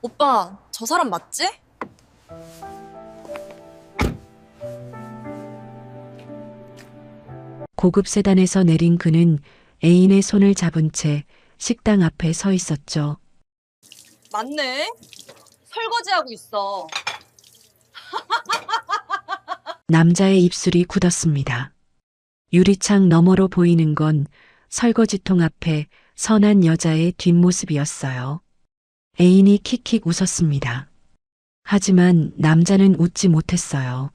오빠, 저 사람 맞지? 고급 세단에서 내린 그는 애인의 손을 잡은 채 식당 앞에 서 있었죠. 맞네. 설거지하고 있어. 남자의 입술이 굳었습니다. 유리창 너머로 보이는 건 설거지통 앞에 선한 여자의 뒷모습이었어요. 애인이 킥킥 웃었습니다. 하지만 남자는 웃지 못했어요.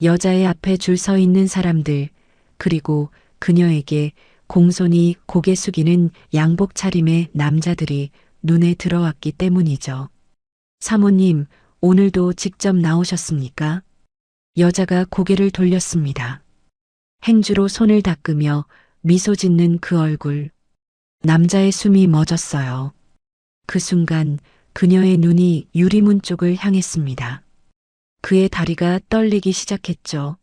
여자의 앞에 줄 서 있는 사람들, 그리고 그녀에게 공손히 고개 숙이는 양복 차림의 남자들이 눈에 들어왔기 때문이죠. 사모님, 오늘도 직접 나오셨습니까? 여자가 고개를 돌렸습니다. 행주로 손을 닦으며 미소 짓는 그 얼굴. 남자의 숨이 멎었어요. 그 순간 그녀의 눈이 유리문 쪽을 향했습니다. 그의 다리가 떨리기 시작했죠.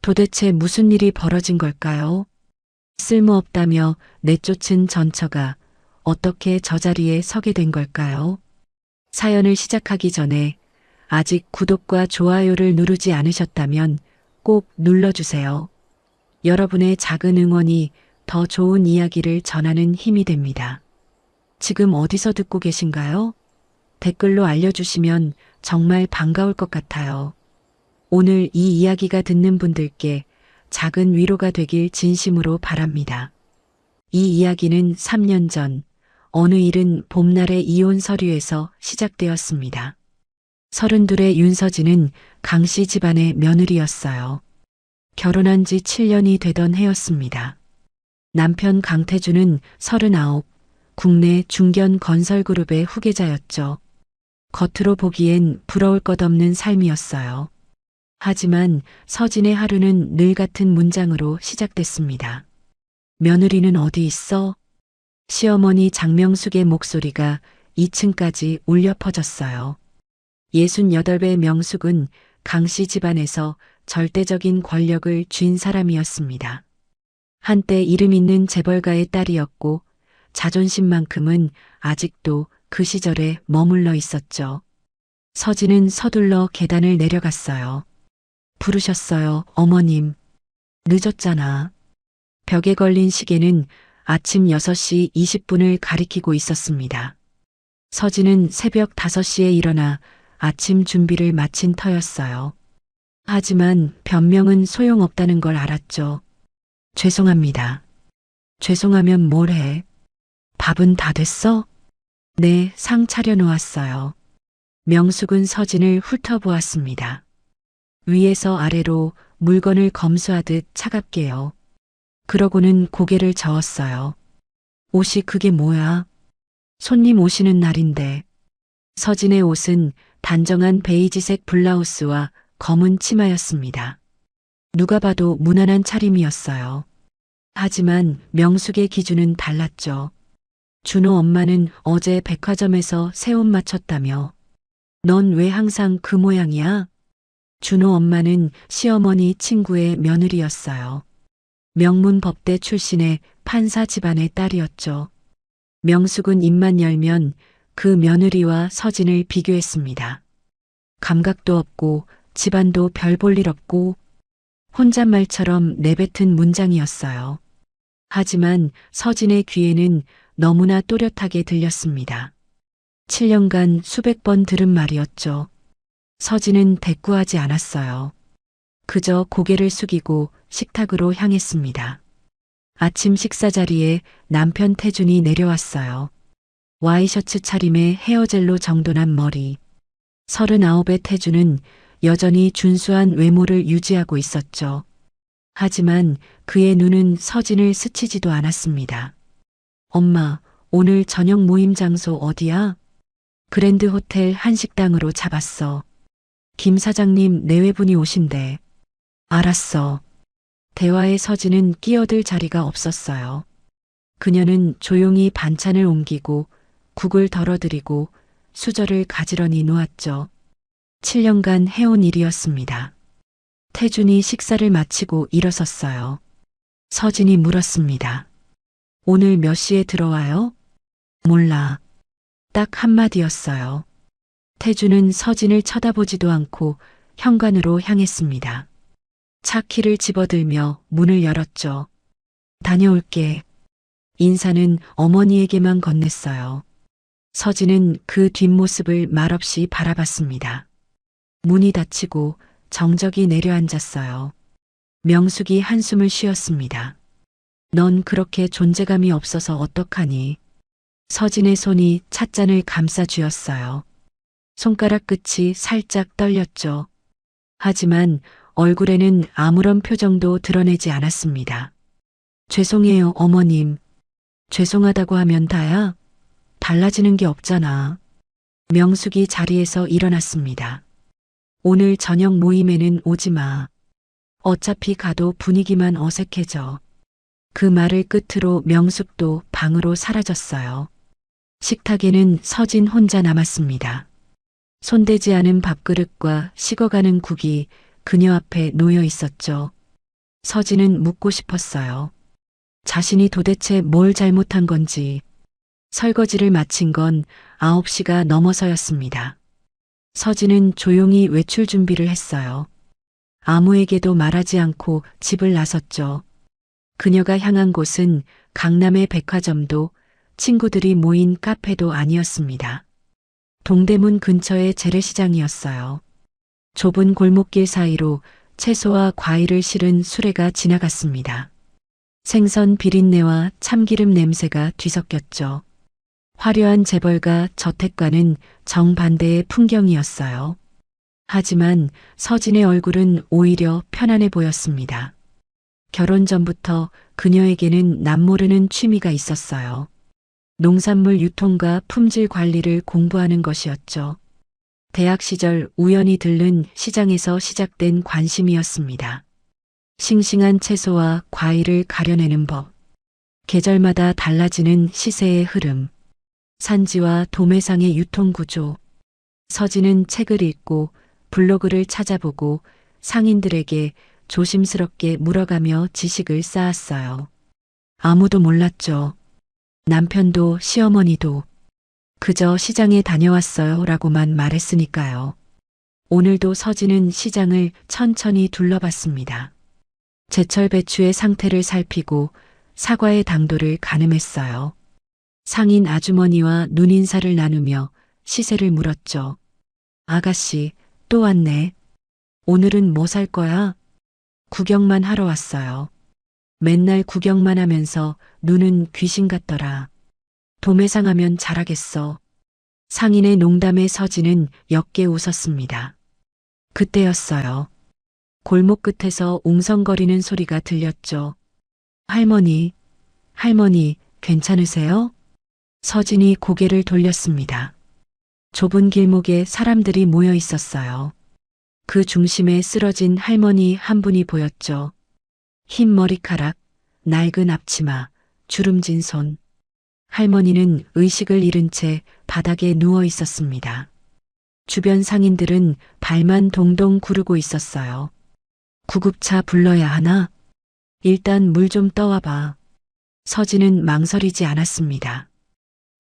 도대체 무슨 일이 벌어진 걸까요? 쓸모없다며 내쫓은 전처가 어떻게 저 자리에 서게 된 걸까요? 사연을 시작하기 전에 아직 구독과 좋아요를 누르지 않으셨다면 꼭 눌러주세요. 여러분의 작은 응원이 더 좋은 이야기를 전하는 힘이 됩니다. 지금 어디서 듣고 계신가요? 댓글로 알려주시면 정말 반가울 것 같아요. 오늘 이 이야기가 듣는 분들께 작은 위로가 되길 진심으로 바랍니다. 이 이야기는 3년 전 어느 이른 봄날의 이혼 서류에서 시작되었습니다. 32의 윤서진은 강씨 집안의 며느리였어요. 결혼한 지 7년이 되던 해였습니다. 남편 강태주는 39, 국내 중견 건설그룹의 후계자였죠. 겉으로 보기엔 부러울 것 없는 삶이었어요. 하지만 서진의 하루는 늘 같은 문장으로 시작됐습니다. 며느리는 어디 있어? 시어머니 장명숙의 목소리가 2층까지 울려 퍼졌어요. 68배 명숙은 강씨 집안에서 절대적인 권력을 쥔 사람이었습니다. 한때 이름 있는 재벌가의 딸이었고 자존심만큼은 아직도 그 시절에 머물러 있었죠. 서진은 서둘러 계단을 내려갔어요. 부르셨어요, 어머님. 늦었잖아. 벽에 걸린 시계는 아침 6시 20분을 가리키고 있었습니다. 서진은 새벽 5시에 일어나 아침 준비를 마친 터였어요. 하지만 변명은 소용없다는 걸 알았죠. 죄송합니다. 죄송하면 뭘 해? 밥은 다 됐어? 네, 상 차려놓았어요. 명숙은 서진을 훑어보았습니다. 위에서 아래로 물건을 검수하듯 차갑게요. 그러고는 고개를 저었어요. 옷이 그게 뭐야? 손님 오시는 날인데. 서진의 옷은 단정한 베이지색 블라우스와 검은 치마였습니다. 누가 봐도 무난한 차림이었어요. 하지만 명숙의 기준은 달랐죠. 준호 엄마는 어제 백화점에서 새 옷 맞췄다며. 넌 왜 항상 그 모양이야? 준호 엄마는 시어머니 친구의 며느리였어요. 명문 법대 출신의 판사 집안의 딸이었죠. 명숙은 입만 열면 그 며느리와 서진을 비교했습니다. 감각도 없고 집안도 별 볼 일 없고 혼잣말처럼 내뱉은 문장이었어요. 하지만 서진의 귀에는 너무나 또렷하게 들렸습니다. 7년간 수백 번 들은 말이었죠. 서진은 대꾸하지 않았어요. 그저 고개를 숙이고 식탁으로 향했습니다. 아침 식사 자리에 남편 태준이 내려왔어요. 와이셔츠 차림에 헤어젤로 정돈한 머리. 39의 태준은 여전히 준수한 외모를 유지하고 있었죠. 하지만 그의 눈은 서진을 스치지도 않았습니다. 엄마, 오늘 저녁 모임 장소 어디야? 그랜드 호텔 한식당으로 잡았어. 김 사장님 내외분이 오신대. 알았어. 대화에 서진은 끼어들 자리가 없었어요. 그녀는 조용히 반찬을 옮기고 국을 덜어드리고 수저를 가지런히 놓았죠. 7년간 해온 일이었습니다. 태준이 식사를 마치고 일어섰어요. 서진이 물었습니다. 오늘 몇 시에 들어와요? 몰라. 딱 한마디였어요. 태주는 서진을 쳐다보지도 않고 현관으로 향했습니다. 차 키를 집어들며 문을 열었죠. 다녀올게. 인사는 어머니에게만 건넸어요. 서진은 그 뒷모습을 말없이 바라봤습니다. 문이 닫히고 정적이 내려앉았어요. 명숙이 한숨을 쉬었습니다. 넌 그렇게 존재감이 없어서 어떡하니? 서진의 손이 찻잔을 감싸 쥐었어요. 손가락 끝이 살짝 떨렸죠. 하지만 얼굴에는 아무런 표정도 드러내지 않았습니다. 죄송해요, 어머님. 죄송하다고 하면 다야? 달라지는 게 없잖아. 명숙이 자리에서 일어났습니다. 오늘 저녁 모임에는 오지 마. 어차피 가도 분위기만 어색해져. 그 말을 끝으로 명숙도 방으로 사라졌어요. 식탁에는 서진 혼자 남았습니다. 손대지 않은 밥그릇과 식어가는 국이 그녀 앞에 놓여 있었죠. 서진은 묻고 싶었어요. 자신이 도대체 뭘 잘못한 건지. 설거지를 마친 건 9시가 넘어서였습니다. 서진은 조용히 외출 준비를 했어요. 아무에게도 말하지 않고 집을 나섰죠. 그녀가 향한 곳은 강남의 백화점도 친구들이 모인 카페도 아니었습니다. 동대문 근처의 재래시장이었어요. 좁은 골목길 사이로 채소와 과일을 실은 수레가 지나갔습니다. 생선 비린내와 참기름 냄새가 뒤섞였죠. 화려한 재벌가 저택과는 정반대의 풍경이었어요. 하지만 서진의 얼굴은 오히려 편안해 보였습니다. 결혼 전부터 그녀에게는 남모르는 취미가 있었어요. 농산물 유통과 품질 관리를 공부하는 것이었죠. 대학 시절 우연히 들른 시장에서 시작된 관심이었습니다. 싱싱한 채소와 과일을 가려내는 법, 계절마다 달라지는 시세의 흐름, 산지와 도매상의 유통구조. 서진은 책을 읽고 블로그를 찾아보고 상인들에게 조심스럽게 물어가며 지식을 쌓았어요. 아무도 몰랐죠. 남편도 시어머니도 그저 시장에 다녀왔어요 라고만 말했으니까요. 오늘도 서진은 시장을 천천히 둘러봤습니다. 제철 배추의 상태를 살피고 사과의 당도를 가늠했어요. 상인 아주머니와 눈인사를 나누며 시세를 물었죠. 아가씨, 또 왔네. 오늘은 뭐 살 거야? 구경만 하러 왔어요. 맨날 구경만 하면서 눈은 귀신 같더라. 도매상 하면 잘하겠어. 상인의 농담에 서진은 옅게 웃었습니다. 그때였어요. 골목 끝에서 웅성거리는 소리가 들렸죠. 할머니, 할머니, 괜찮으세요? 서진이 고개를 돌렸습니다. 좁은 길목에 사람들이 모여 있었어요. 그 중심에 쓰러진 할머니 한 분이 보였죠. 흰 머리카락, 낡은 앞치마, 주름진 손. 할머니는 의식을 잃은 채 바닥에 누워 있었습니다. 주변 상인들은 발만 동동 구르고 있었어요. 구급차 불러야 하나? 일단 물 좀 떠와봐. 서진은 망설이지 않았습니다.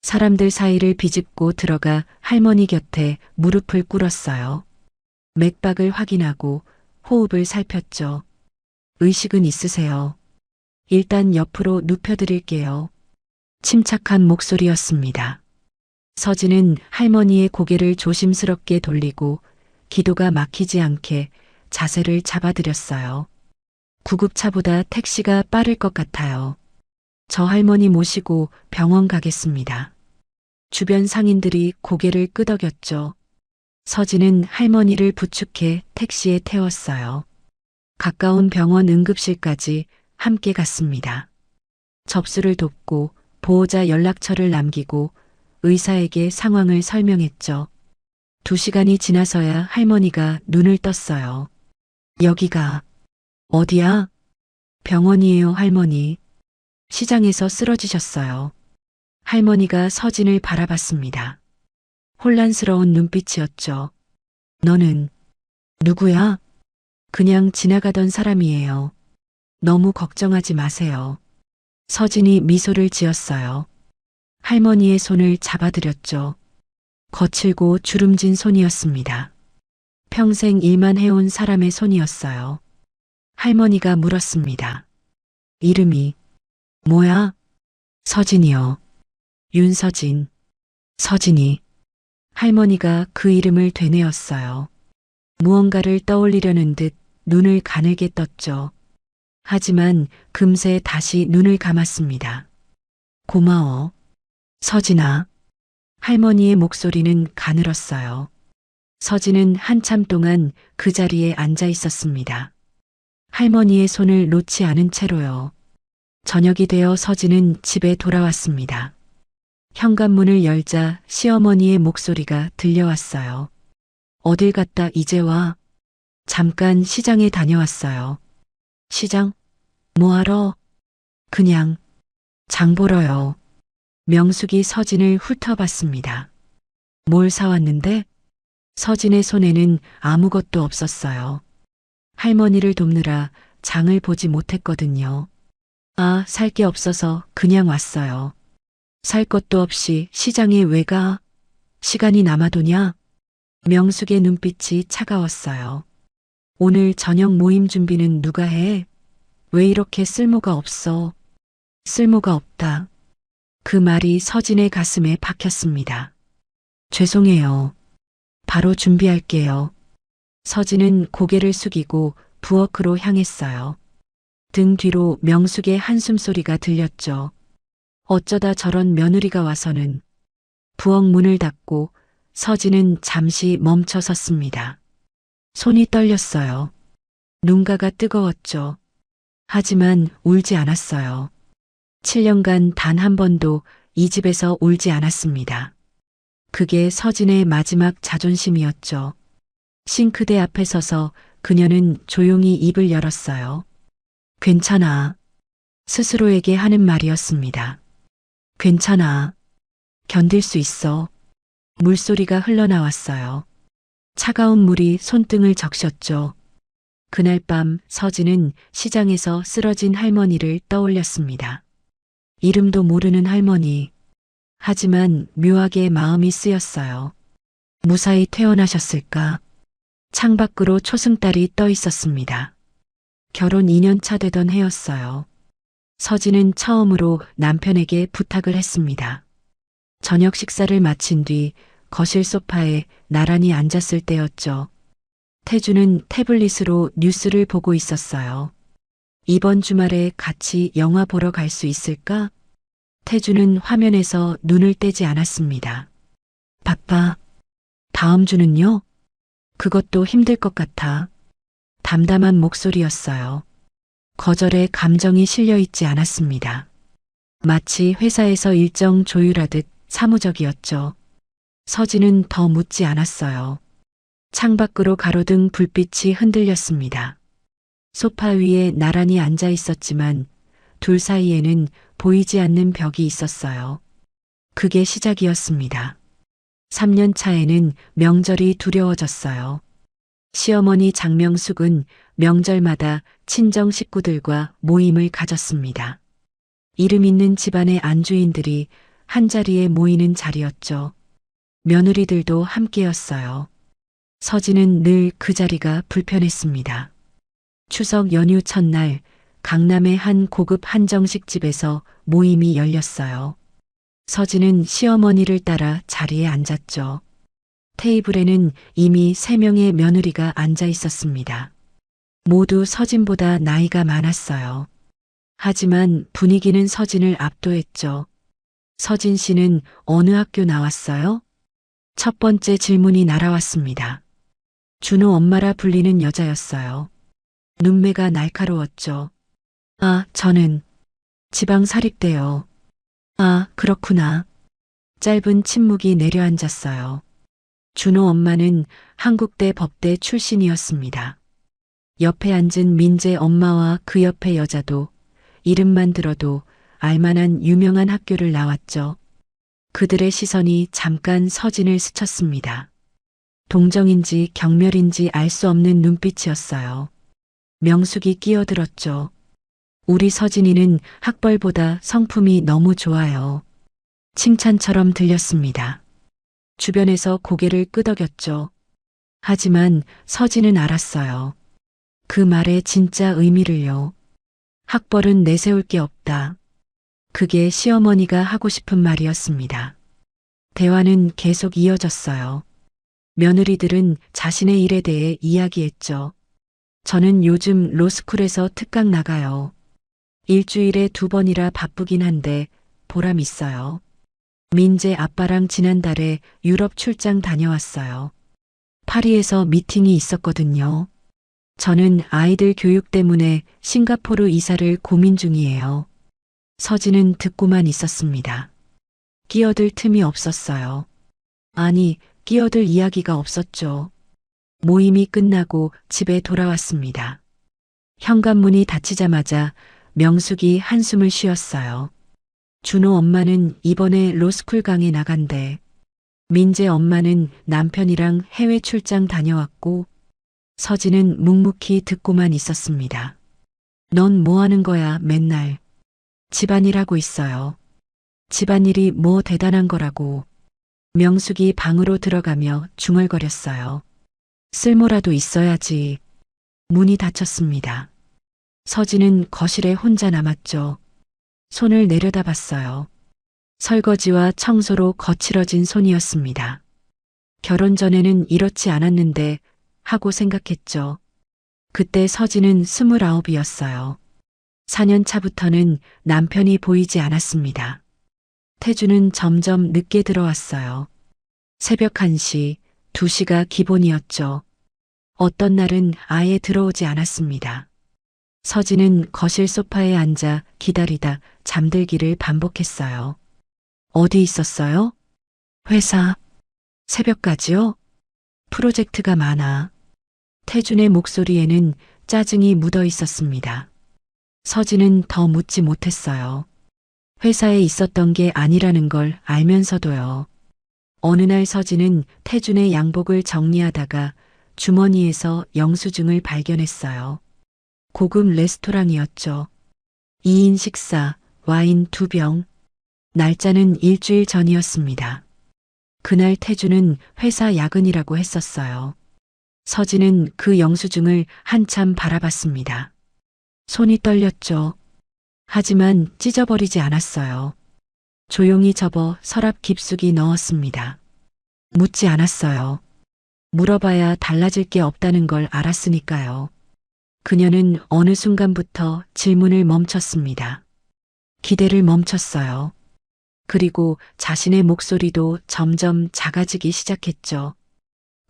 사람들 사이를 비집고 들어가 할머니 곁에 무릎을 꿇었어요. 맥박을 확인하고 호흡을 살폈죠. 의식은 있으세요. 일단 옆으로 눕혀드릴게요. 침착한 목소리였습니다. 서진은 할머니의 고개를 조심스럽게 돌리고 기도가 막히지 않게 자세를 잡아드렸어요. 구급차보다 택시가 빠를 것 같아요. 저 할머니 모시고 병원 가겠습니다. 주변 상인들이 고개를 끄덕였죠. 서진은 할머니를 부축해 택시에 태웠어요. 가까운 병원 응급실까지 함께 갔습니다. 접수를 돕고 보호자 연락처를 남기고 의사에게 상황을 설명했죠. 2시간이 지나서야 할머니가 눈을 떴어요. 여기가 어디야? 병원이에요, 할머니. 시장에서 쓰러지셨어요. 할머니가 서진을 바라봤습니다. 혼란스러운 눈빛이었죠. 너는 누구야? 그냥 지나가던 사람이에요. 너무 걱정하지 마세요. 서진이 미소를 지었어요. 할머니의 손을 잡아드렸죠. 거칠고 주름진 손이었습니다. 평생 일만 해온 사람의 손이었어요. 할머니가 물었습니다. 이름이 뭐야? 서진이요. 윤서진. 서진이. 할머니가 그 이름을 되뇌었어요. 무언가를 떠올리려는 듯 눈을 가늘게 떴죠. 하지만 금세 다시 눈을 감았습니다. 고마워. 서진아. 할머니의 목소리는 가늘었어요. 서진은 한참 동안 그 자리에 앉아 있었습니다. 할머니의 손을 놓지 않은 채로요. 저녁이 되어 서진은 집에 돌아왔습니다. 현관문을 열자 시어머니의 목소리가 들려왔어요. 어딜 갔다 이제 와? 잠깐 시장에 다녀왔어요. 시장? 뭐하러? 그냥 장 보러요. 명숙이 서진을 훑어봤습니다. 뭘 사왔는데? 서진의 손에는 아무것도 없었어요. 할머니를 돕느라 장을 보지 못했거든요. 아, 살 게 없어서 그냥 왔어요. 살 것도 없이 시장에 왜 가? 시간이 남아도냐? 명숙의 눈빛이 차가웠어요. 오늘 저녁 모임 준비는 누가 해? 왜 이렇게 쓸모가 없어? 쓸모가 없다. 그 말이 서진의 가슴에 박혔습니다. 죄송해요. 바로 준비할게요. 서진은 고개를 숙이고 부엌으로 향했어요. 등 뒤로 명숙의 한숨 소리가 들렸죠. 어쩌다 저런 며느리가 와서는. 부엌 문을 닫고 서진은 잠시 멈춰 섰습니다. 손이 떨렸어요. 눈가가 뜨거웠죠. 하지만 울지 않았어요. 7년간 단 한 번도 이 집에서 울지 않았습니다. 그게 서진의 마지막 자존심이었죠. 싱크대 앞에 서서 그녀는 조용히 입을 열었어요. 괜찮아. 스스로에게 하는 말이었습니다. 괜찮아. 견딜 수 있어. 물소리가 흘러나왔어요. 차가운 물이 손등을 적셨죠. 그날 밤 서진은 시장에서 쓰러진 할머니를 떠올렸습니다. 이름도 모르는 할머니. 하지만 묘하게 마음이 쓰였어요. 무사히 퇴원하셨을까? 창밖으로 초승달이 떠 있었습니다. 결혼 2년 차 되던 해였어요. 서진은 처음으로 남편에게 부탁을 했습니다. 저녁 식사를 마친 뒤 거실 소파에 나란히 앉았을 때였죠. 태주는 태블릿으로 뉴스를 보고 있었어요. 이번 주말에 같이 영화 보러 갈 수 있을까? 태주는 화면에서 눈을 떼지 않았습니다. 바빠. 다음 주는요? 그것도 힘들 것 같아. 담담한 목소리였어요. 거절에 감정이 실려 있지 않았습니다. 마치 회사에서 일정 조율하듯 사무적이었죠. 서진은 더 묻지 않았어요. 창밖으로 가로등 불빛이 흔들렸습니다. 소파 위에 나란히 앉아 있었지만 둘 사이에는 보이지 않는 벽이 있었어요. 그게 시작이었습니다. 3년 차에는 명절이 두려워졌어요. 시어머니 장명숙은 명절마다 친정 식구들과 모임을 가졌습니다. 이름 있는 집안의 안주인들이 한자리에 모이는 자리였죠. 며느리들도 함께였어요. 서진은 늘 그 자리가 불편했습니다. 추석 연휴 첫날 강남의 한 고급 한정식 집에서 모임이 열렸어요. 서진은 시어머니를 따라 자리에 앉았죠. 테이블에는 이미 3명의 며느리가 앉아 있었습니다. 모두 서진보다 나이가 많았어요. 하지만 분위기는 서진을 압도했죠. 서진 씨는 어느 학교 나왔어요? 첫 번째 질문이 날아왔습니다. 준호 엄마라 불리는 여자였어요. 눈매가 날카로웠죠. 아, 저는 지방사립대요. 아, 그렇구나. 짧은 침묵이 내려앉았어요. 준호 엄마는 한국대 법대 출신이었습니다. 옆에 앉은 민재 엄마와 그 옆에 여자도 이름만 들어도 알만한 유명한 학교를 나왔죠. 그들의 시선이 잠깐 서진을 스쳤습니다. 동정인지 경멸인지 알 수 없는 눈빛이었어요. 명숙이 끼어들었죠. 우리 서진이는 학벌보다 성품이 너무 좋아요. 칭찬처럼 들렸습니다. 주변에서 고개를 끄덕였죠. 하지만 서진은 알았어요. 그 말의 진짜 의미를요. 학벌은 내세울 게 없다. 그게 시어머니가 하고 싶은 말이었습니다. 대화는 계속 이어졌어요. 며느리들은 자신의 일에 대해 이야기했죠. 저는 요즘 로스쿨에서 특강 나가요. 일주일에 2번이라 바쁘긴 한데 보람 있어요. 민재 아빠랑 지난달에 유럽 출장 다녀왔어요. 파리에서 미팅이 있었거든요. 저는 아이들 교육 때문에 싱가포르 이사를 고민 중이에요. 서진은 듣고만 있었습니다. 끼어들 틈이 없었어요. 아니, 끼어들 이야기가 없었죠. 모임이 끝나고 집에 돌아왔습니다. 현관문이 닫히자마자 명숙이 한숨을 쉬었어요. 준호 엄마는 이번에 로스쿨 강에 나간대. 민재 엄마는 남편이랑 해외 출장 다녀왔고, 서진은 묵묵히 듣고만 있었습니다. 넌 뭐 하는 거야, 맨날. 집안일 하고 있어요. 집안일이 뭐 대단한 거라고. 명숙이 방으로 들어가며 중얼거렸어요. 쓸모라도 있어야지. 문이 닫혔습니다. 서진은 거실에 혼자 남았죠. 손을 내려다봤어요. 설거지와 청소로 거칠어진 손이었습니다. 결혼 전에는 이렇지 않았는데 하고 생각했죠. 그때 서진은 29이었어요. 4년 차부터는 남편이 보이지 않았습니다. 태주는 점점 늦게 들어왔어요. 새벽 1시, 2시가 기본이었죠. 어떤 날은 아예 들어오지 않았습니다. 서진은 거실 소파에 앉아 기다리다 잠들기를 반복했어요. 어디 있었어요? 회사. 새벽까지요? 프로젝트가 많아. 태준의 목소리에는 짜증이 묻어 있었습니다. 서진은 더 묻지 못했어요. 회사에 있었던 게 아니라는 걸 알면서도요. 어느 날 서진은 태준의 양복을 정리하다가 주머니에서 영수증을 발견했어요. 고급 레스토랑이었죠. 2인 식사, 와인 2병. 날짜는 일주일 전이었습니다. 그날 태준은 회사 야근이라고 했었어요. 서진은 그 영수증을 한참 바라봤습니다. 손이 떨렸죠. 하지만 찢어버리지 않았어요. 조용히 접어 서랍 깊숙이 넣었습니다. 묻지 않았어요. 물어봐야 달라질 게 없다는 걸 알았으니까요. 그녀는 어느 순간부터 질문을 멈췄습니다. 기대를 멈췄어요. 그리고 자신의 목소리도 점점 작아지기 시작했죠.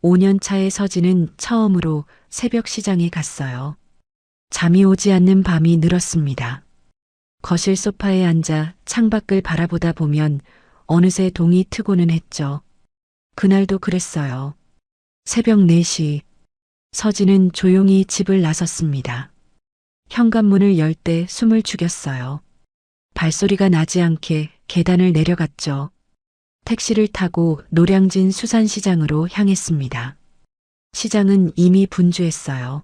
5년 차의 서진은 처음으로 새벽 시장에 갔어요. 잠이 오지 않는 밤이 늘었습니다. 거실 소파에 앉아 창밖을 바라보다 보면 어느새 동이 트고는 했죠. 그날도 그랬어요. 새벽 4시, 서진은 조용히 집을 나섰습니다. 현관문을 열 때 숨을 죽였어요. 발소리가 나지 않게 계단을 내려갔죠. 택시를 타고 노량진 수산시장으로 향했습니다. 시장은 이미 분주했어요.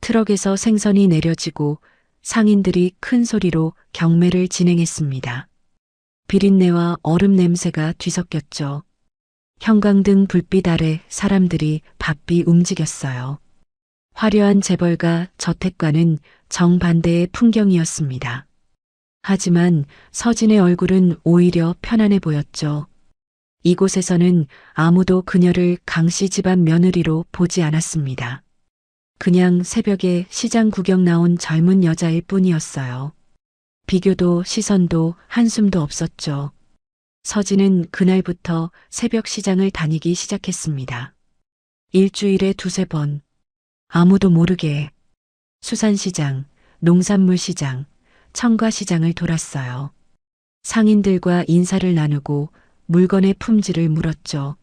트럭에서 생선이 내려지고 상인들이 큰 소리로 경매를 진행했습니다. 비린내와 얼음 냄새가 뒤섞였죠. 형광등 불빛 아래 사람들이 바삐 움직였어요. 화려한 재벌가 저택과는 정반대의 풍경이었습니다. 하지만 서진의 얼굴은 오히려 편안해 보였죠. 이곳에서는 아무도 그녀를 강씨 집안 며느리로 보지 않았습니다. 그냥 새벽에 시장 구경 나온 젊은 여자일 뿐이었어요. 비교도 시선도 한숨도 없었죠. 서진은 그날부터 새벽 시장을 다니기 시작했습니다. 일주일에 2~3번. 아무도 모르게 수산시장, 농산물시장, 청과시장을 돌았어요. 상인들과 인사를 나누고 물건의 품질을 물었죠.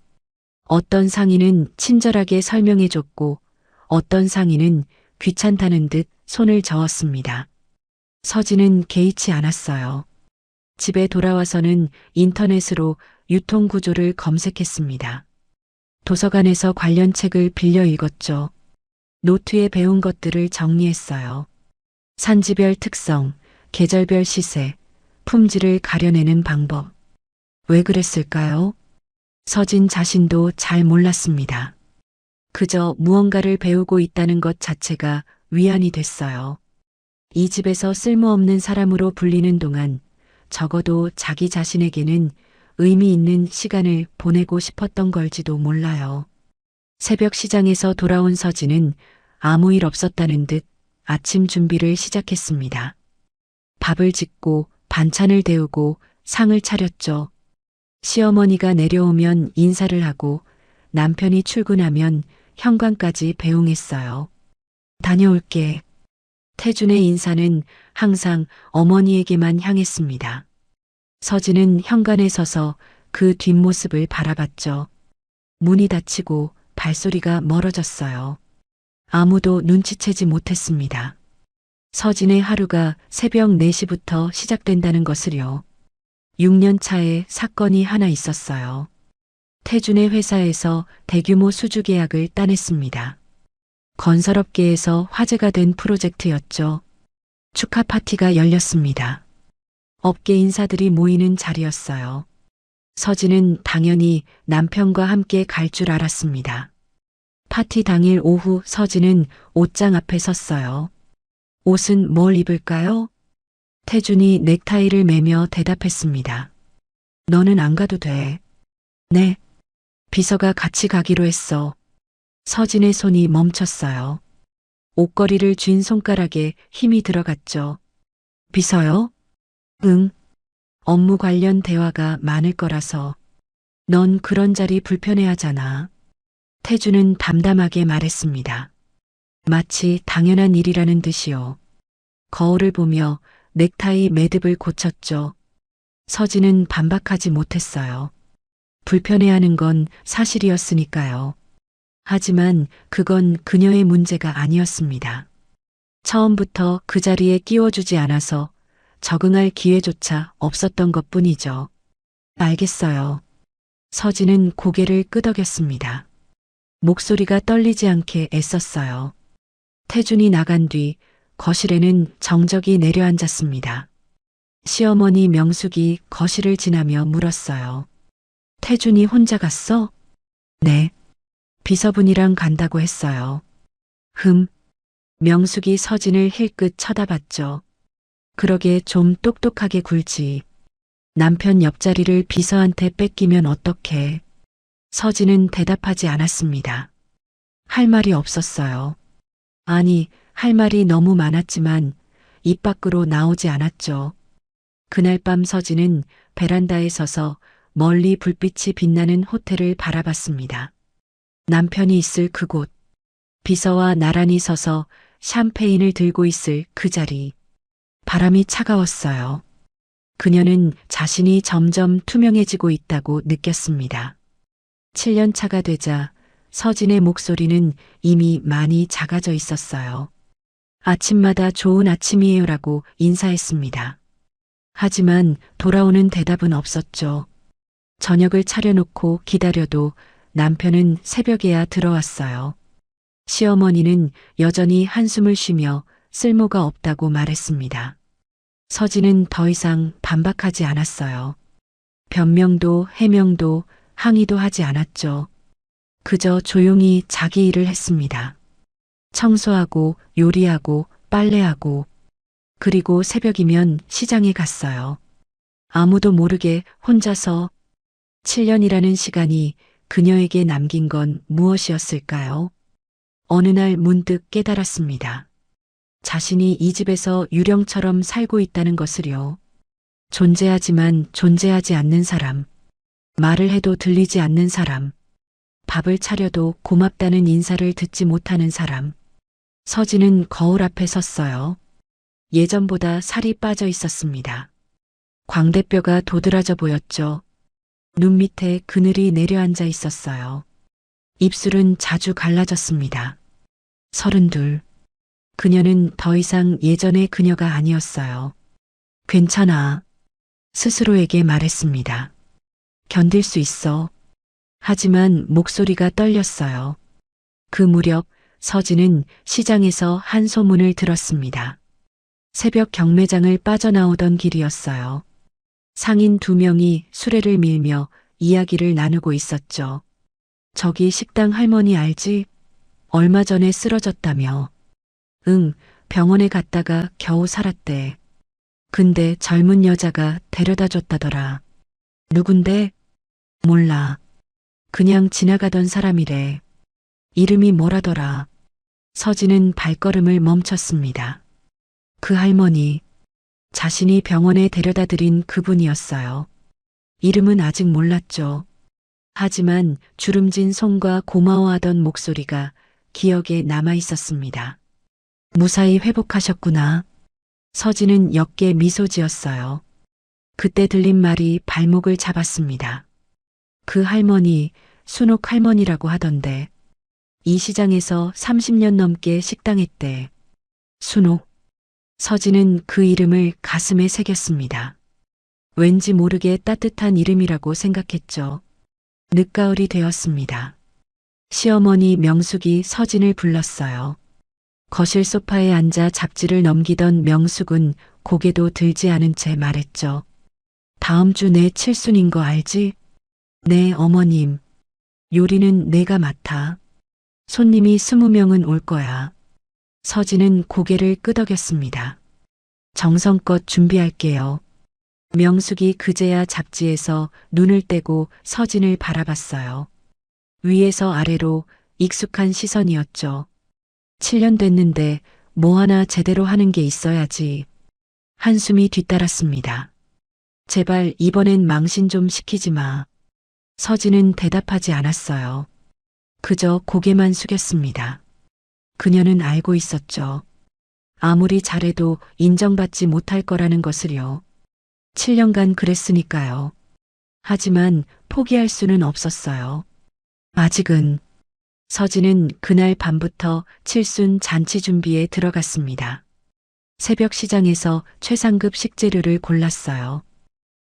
어떤 상인은 친절하게 설명해줬고 어떤 상인은 귀찮다는 듯 손을 저었습니다. 서진은 개의치 않았어요. 집에 돌아와서는 인터넷으로 유통구조를 검색했습니다. 도서관에서 관련 책을 빌려 읽었죠. 노트에 배운 것들을 정리했어요. 산지별 특성, 계절별 시세, 품질을 가려내는 방법. 왜 그랬을까요? 서진 자신도 잘 몰랐습니다. 그저 무언가를 배우고 있다는 것 자체가 위안이 됐어요. 이 집에서 쓸모없는 사람으로 불리는 동안 적어도 자기 자신에게는 의미 있는 시간을 보내고 싶었던 걸지도 몰라요. 새벽 시장에서 돌아온 서진은 아무 일 없었다는 듯 아침 준비를 시작했습니다. 밥을 짓고 반찬을 데우고 상을 차렸죠. 시어머니가 내려오면 인사를 하고 남편이 출근하면 현관까지 배웅했어요. 다녀올게. 태준의 인사는 항상 어머니에게만 향했습니다. 서진은 현관에 서서 그 뒷모습을 바라봤죠. 문이 닫히고 발소리가 멀어졌어요. 아무도 눈치채지 못했습니다. 서진의 하루가 새벽 4시부터 시작된다는 것을요. 6년 차에 사건이 하나 있었어요. 태준의 회사에서 대규모 수주 계약을 따냈습니다. 건설업계에서 화제가 된 프로젝트였죠. 축하 파티가 열렸습니다. 업계 인사들이 모이는 자리였어요. 서진은 당연히 남편과 함께 갈 줄 알았습니다. 파티 당일 오후 서진은 옷장 앞에 섰어요. 옷은 뭘 입을까요? 태준이 넥타이를 매며 대답했습니다. 너는 안 가도 돼. 네. 비서가 같이 가기로 했어. 서진의 손이 멈췄어요. 옷걸이를 쥔 손가락에 힘이 들어갔죠. 비서요? 응. 업무 관련 대화가 많을 거라서. 넌 그런 자리 불편해하잖아. 태주는 담담하게 말했습니다. 마치 당연한 일이라는 듯이요. 거울을 보며 넥타이 매듭을 고쳤죠. 서진은 반박하지 못했어요. 불편해하는 건 사실이었으니까요. 하지만 그건 그녀의 문제가 아니었습니다. 처음부터 그 자리에 끼워주지 않아서 적응할 기회조차 없었던 것뿐이죠. 알겠어요. 서진은 고개를 끄덕였습니다. 목소리가 떨리지 않게 애썼어요. 태준이 나간 뒤 거실에는 정적이 내려앉았습니다. 시어머니 명숙이 거실을 지나며 물었어요. 태준이 혼자 갔어? 네. 비서분이랑 간다고 했어요. 명숙이 서진을 힐끗 쳐다봤죠. 그러게 좀 똑똑하게 굴지. 남편 옆자리를 비서한테 뺏기면 어떡해. 서진은 대답하지 않았습니다. 할 말이 없었어요. 아니, 할 말이 너무 많았지만 입 밖으로 나오지 않았죠. 그날 밤 서진은 베란다에 서서 멀리 불빛이 빛나는 호텔을 바라봤습니다. 남편이 있을 그곳, 비서와 나란히 서서 샴페인을 들고 있을 그 자리. 바람이 차가웠어요. 그녀는 자신이 점점 투명해지고 있다고 느꼈습니다. 7년 차가 되자 서진의 목소리는 이미 많이 작아져 있었어요. 아침마다 좋은 아침이에요라고 인사했습니다. 하지만 돌아오는 대답은 없었죠. 저녁을 차려놓고 기다려도 남편은 새벽에야 들어왔어요. 시어머니는 여전히 한숨을 쉬며 쓸모가 없다고 말했습니다. 서진은 더 이상 반박하지 않았어요. 변명도 해명도 항의도 하지 않았죠. 그저 조용히 자기 일을 했습니다. 청소하고 요리하고 빨래하고 그리고 새벽이면 시장에 갔어요. 아무도 모르게 혼자서 7년이라는 시간이 그녀에게 남긴 건 무엇이었을까요? 어느 날 문득 깨달았습니다. 자신이 이 집에서 유령처럼 살고 있다는 것을요. 존재하지만 존재하지 않는 사람. 말을 해도 들리지 않는 사람. 밥을 차려도 고맙다는 인사를 듣지 못하는 사람. 서진은 거울 앞에 섰어요. 예전보다 살이 빠져 있었습니다. 광대뼈가 도드라져 보였죠. 눈 밑에 그늘이 내려앉아 있었어요. 입술은 자주 갈라졌습니다. 32. 그녀는 더 이상 예전의 그녀가 아니었어요. 괜찮아. 스스로에게 말했습니다. 견딜 수 있어. 하지만 목소리가 떨렸어요. 그 무렵 서진은 시장에서 한 소문을 들었습니다. 새벽 경매장을 빠져나오던 길이었어요. 상인 2명이 수레를 밀며 이야기를 나누고 있었죠. 저기 식당 할머니 알지? 얼마 전에 쓰러졌다며. 응, 병원에 갔다가 겨우 살았대. 근데 젊은 여자가 데려다 줬다더라. 누군데? 몰라. 그냥 지나가던 사람이래. 이름이 뭐라더라. 서진은 발걸음을 멈췄습니다. 그 할머니, 자신이 병원에 데려다 드린 그분이었어요. 이름은 아직 몰랐죠. 하지만 주름진 손과 고마워하던 목소리가 기억에 남아 있었습니다. 무사히 회복하셨구나. 서진은 역게 미소 지었어요. 그때 들린 말이 발목을 잡았습니다. 그 할머니, 순옥 할머니라고 하던데. 이 시장에서 30년 넘게 식당했대. 순옥. 서진은 그 이름을 가슴에 새겼습니다. 왠지 모르게 따뜻한 이름이라고 생각했죠. 늦가을이 되었습니다. 시어머니 명숙이 서진을 불렀어요. 거실 소파에 앉아 잡지를 넘기던 명숙은 고개도 들지 않은 채 말했죠. 다음 주 내 칠순인 거 알지? 네, 어머님. 요리는 내가 맡아. 손님이 20명은 올 거야. 서진은 고개를 끄덕였습니다. 정성껏 준비할게요. 명숙이 그제야 잡지에서 눈을 떼고 서진을 바라봤어요. 위에서 아래로 익숙한 시선이었죠. 7년 됐는데 뭐 하나 제대로 하는 게 있어야지. 한숨이 뒤따랐습니다. 제발 이번엔 망신 좀 시키지 마. 서진은 대답하지 않았어요. 그저 고개만 숙였습니다. 그녀는 알고 있었죠. 아무리 잘해도 인정받지 못할 거라는 것을요. 7년간 그랬으니까요. 하지만 포기할 수는 없었어요. 아직은. 서진은 그날 밤부터 칠순 잔치 준비에 들어갔습니다. 새벽 시장에서 최상급 식재료를 골랐어요.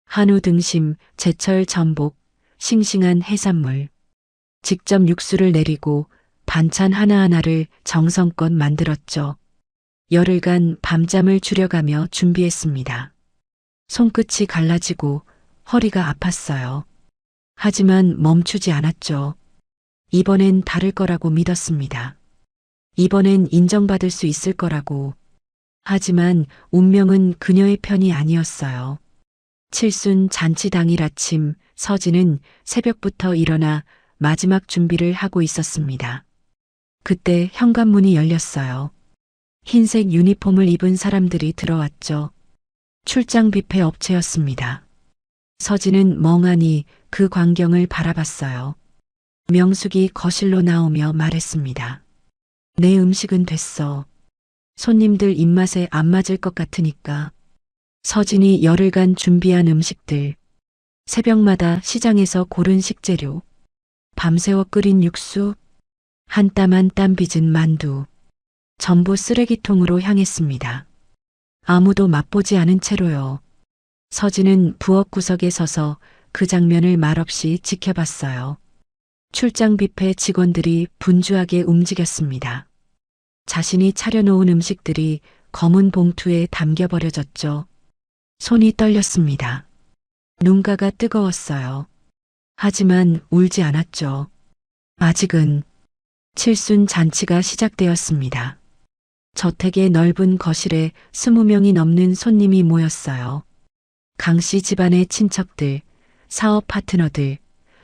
한우 등심, 제철 전복, 싱싱한 해산물. 직접 육수를 내리고 반찬 하나하나를 정성껏 만들었죠. 열흘간 밤잠을 줄여가며 준비했습니다. 손끝이 갈라지고 허리가 아팠어요. 하지만 멈추지 않았죠. 이번엔 다를 거라고 믿었습니다. 이번엔 인정받을 수 있을 거라고. 하지만 운명은 그녀의 편이 아니었어요. 칠순 잔치 당일 아침 서진은 새벽부터 일어나 마지막 준비를 하고 있었습니다. 그때 현관문이 열렸어요. 흰색 유니폼을 입은 사람들이 들어왔죠. 출장 뷔페 업체였습니다. 서진은 멍하니 그 광경을 바라봤어요. 명숙이 거실로 나오며 말했습니다. 내 음식은 됐어. 손님들 입맛에 안 맞을 것 같으니까. 서진이 열흘간 준비한 음식들. 새벽마다 시장에서 고른 식재료. 밤새워 끓인 육수. 한 땀 한 땀 빚은 만두. 전부 쓰레기통으로 향했습니다. 아무도 맛보지 않은 채로요. 서진은 부엌 구석에 서서 그 장면을 말없이 지켜봤어요. 출장 뷔페 직원들이 분주하게 움직였습니다. 자신이 차려놓은 음식들이 검은 봉투에 담겨버려졌죠. 손이 떨렸습니다. 눈가가 뜨거웠어요. 하지만 울지 않았죠. 아직은. 칠순 잔치가 시작되었습니다. 저택의 넓은 거실에 20명이 넘는 손님이 모였어요. 강씨 집안의 친척들, 사업 파트너들,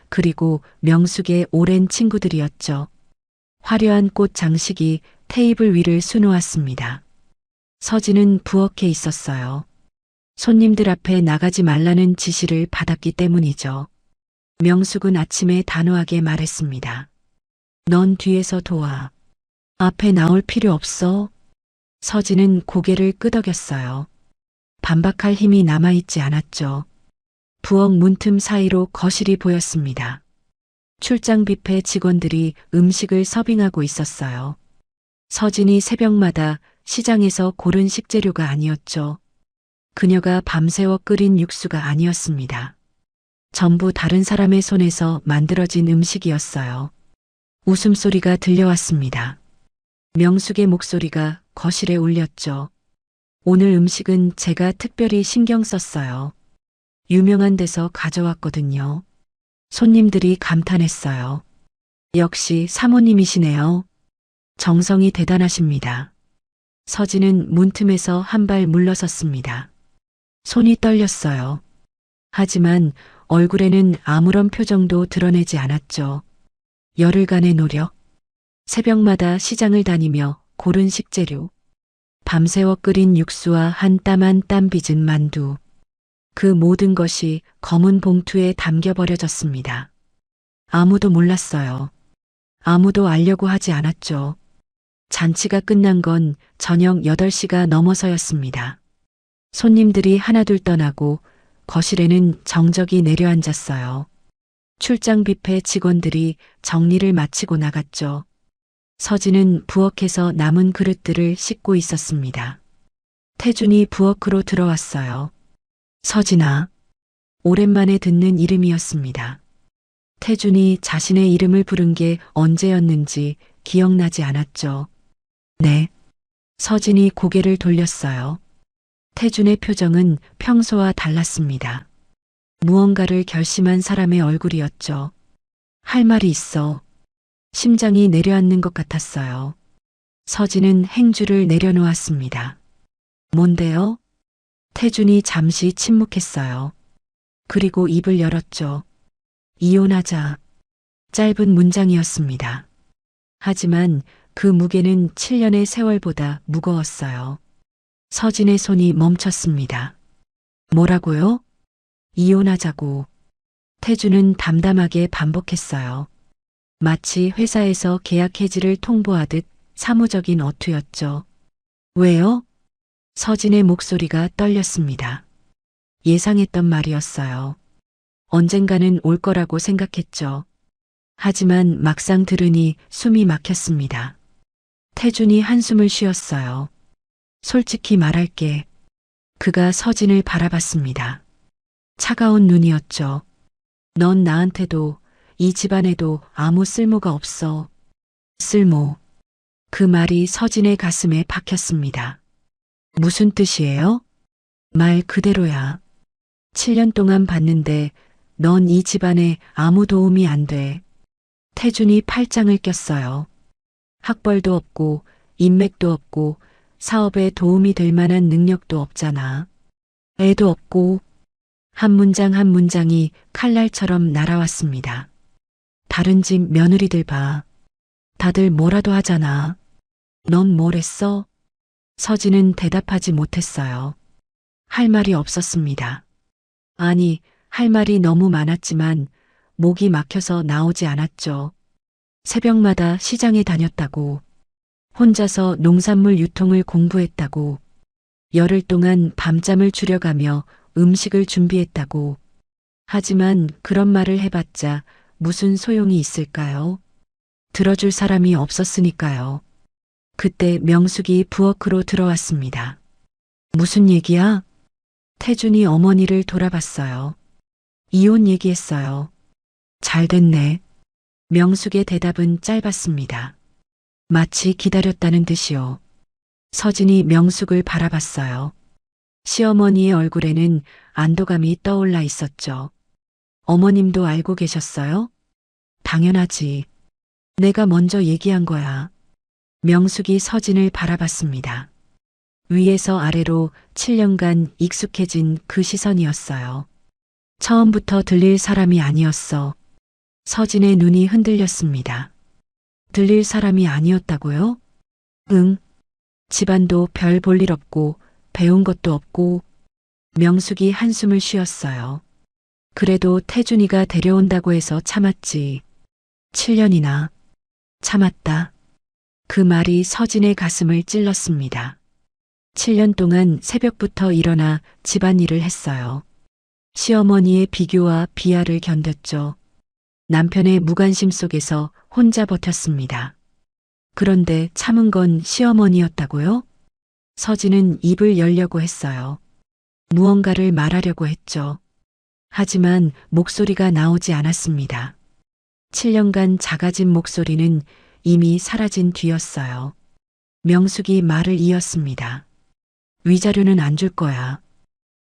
그리고 명숙의 오랜 친구들이었죠. 화려한 꽃 장식이 테이블 위를 수놓았습니다. 서진은 부엌에 있었어요. 손님들 앞에 나가지 말라는 지시를 받았기 때문이죠. 명숙은 아침에 단호하게 말했습니다. 넌 뒤에서 도와. 앞에 나올 필요 없어. 서진은 고개를 끄덕였어요. 반박할 힘이 남아있지 않았죠. 부엌 문틈 사이로 거실이 보였습니다. 출장 뷔페 직원들이 음식을 서빙하고 있었어요. 서진이 새벽마다 시장에서 고른 식재료가 아니었죠. 그녀가 밤새워 끓인 육수가 아니었습니다. 전부 다른 사람의 손에서 만들어진 음식이었어요. 웃음소리가 들려왔습니다. 명숙의 목소리가 거실에 울렸죠. 오늘 음식은 제가 특별히 신경 썼어요. 유명한 데서 가져왔거든요. 손님들이 감탄했어요. 역시 사모님이시네요. 정성이 대단하십니다. 서진은 문틈에서 한 발 물러섰습니다. 손이 떨렸어요. 하지만 얼굴에는 아무런 표정도 드러내지 않았죠. 열흘간의 노력, 새벽마다 시장을 다니며 고른 식재료, 밤새워 끓인 육수와 한 땀 한 땀 빚은 만두. 그 모든 것이 검은 봉투에 담겨 버려졌습니다. 아무도 몰랐어요. 아무도 알려고 하지 않았죠. 잔치가 끝난 건 저녁 8시가 넘어서였습니다. 손님들이 하나둘 떠나고 거실에는 정적이 내려앉았어요. 출장 뷔페 직원들이 정리를 마치고 나갔죠. 서진은 부엌에서 남은 그릇들을 씻고 있었습니다. 태준이 부엌으로 들어왔어요. 서진아. 오랜만에 듣는 이름이었습니다. 태준이 자신의 이름을 부른 게 언제였는지 기억나지 않았죠. 네. 서진이 고개를 돌렸어요. 태준의 표정은 평소와 달랐습니다. 무언가를 결심한 사람의 얼굴이었죠. 할 말이 있어. 심장이 내려앉는 것 같았어요. 서진은 행주를 내려놓았습니다. 뭔데요? 태준이 잠시 침묵했어요. 그리고 입을 열었죠. 이혼하자. 짧은 문장이었습니다. 하지만 그 무게는 7년의 세월보다 무거웠어요. 서진의 손이 멈췄습니다. 뭐라고요? 이혼하자고. 태준은 담담하게 반복했어요. 마치 회사에서 계약 해지를 통보하듯 사무적인 어투였죠. 왜요? 서진의 목소리가 떨렸습니다. 예상했던 말이었어요. 언젠가는 올 거라고 생각했죠. 하지만 막상 들으니 숨이 막혔습니다. 태준이 한숨을 쉬었어요. 솔직히 말할게. 그가 서진을 바라봤습니다. 차가운 눈이었죠. 넌 나한테도 이 집안에도 아무 쓸모가 없어. 쓸모. 그 말이 서진의 가슴에 박혔습니다. 무슨 뜻이에요? 말 그대로야. 7년 동안 봤는데 넌 이 집안에 아무 도움이 안 돼. 태준이 팔짱을 꼈어요. 학벌도 없고 인맥도 없고 사업에 도움이 될 만한 능력도 없잖아. 애도 없고. 한 문장 한 문장이 칼날처럼 날아왔습니다. 다른 집 며느리들 봐. 다들 뭐라도 하잖아. 넌 뭘 했어? 서진은 대답하지 못했어요. 할 말이 없었습니다. 아니, 할 말이 너무 많았지만 목이 막혀서 나오지 않았죠. 새벽마다 시장에 다녔다고. 혼자서 농산물 유통을 공부했다고. 열흘 동안 밤잠을 줄여가며 음식을 준비했다고. 하지만 그런 말을 해봤자 무슨 소용이 있을까요? 들어줄 사람이 없었으니까요. 그때 명숙이 부엌으로 들어왔습니다. 무슨 얘기야? 태준이 어머니를 돌아봤어요. 이혼 얘기했어요. 잘 됐네. 명숙의 대답은 짧았습니다. 마치 기다렸다는 듯이요. 서진이 명숙을 바라봤어요. 시어머니의 얼굴에는 안도감이 떠올라 있었죠. 어머님도 알고 계셨어요? 당연하지. 내가 먼저 얘기한 거야. 명숙이 서진을 바라봤습니다. 위에서 아래로 7년간 익숙해진 그 시선이었어요. 처음부터 들릴 사람이 아니었어. 서진의 눈이 흔들렸습니다. 들릴 사람이 아니었다고요? 응. 집안도 별 볼 일 없고 배운 것도 없고. 명숙이 한숨을 쉬었어요. 그래도 태준이가 데려온다고 해서 참았지. 7년이나 참았다. 그 말이 서진의 가슴을 찔렀습니다. 7년 동안 새벽부터 일어나 집안일을 했어요. 시어머니의 비교와 비하를 견뎠죠. 남편의 무관심 속에서 혼자 버텼습니다. 그런데 참은 건 시어머니였다고요? 서진은 입을 열려고 했어요. 무언가를 말하려고 했죠. 하지만 목소리가 나오지 않았습니다. 7년간 작아진 목소리는 이미 사라진 뒤였어요. 명숙이 말을 이었습니다. 위자료는 안 줄 거야.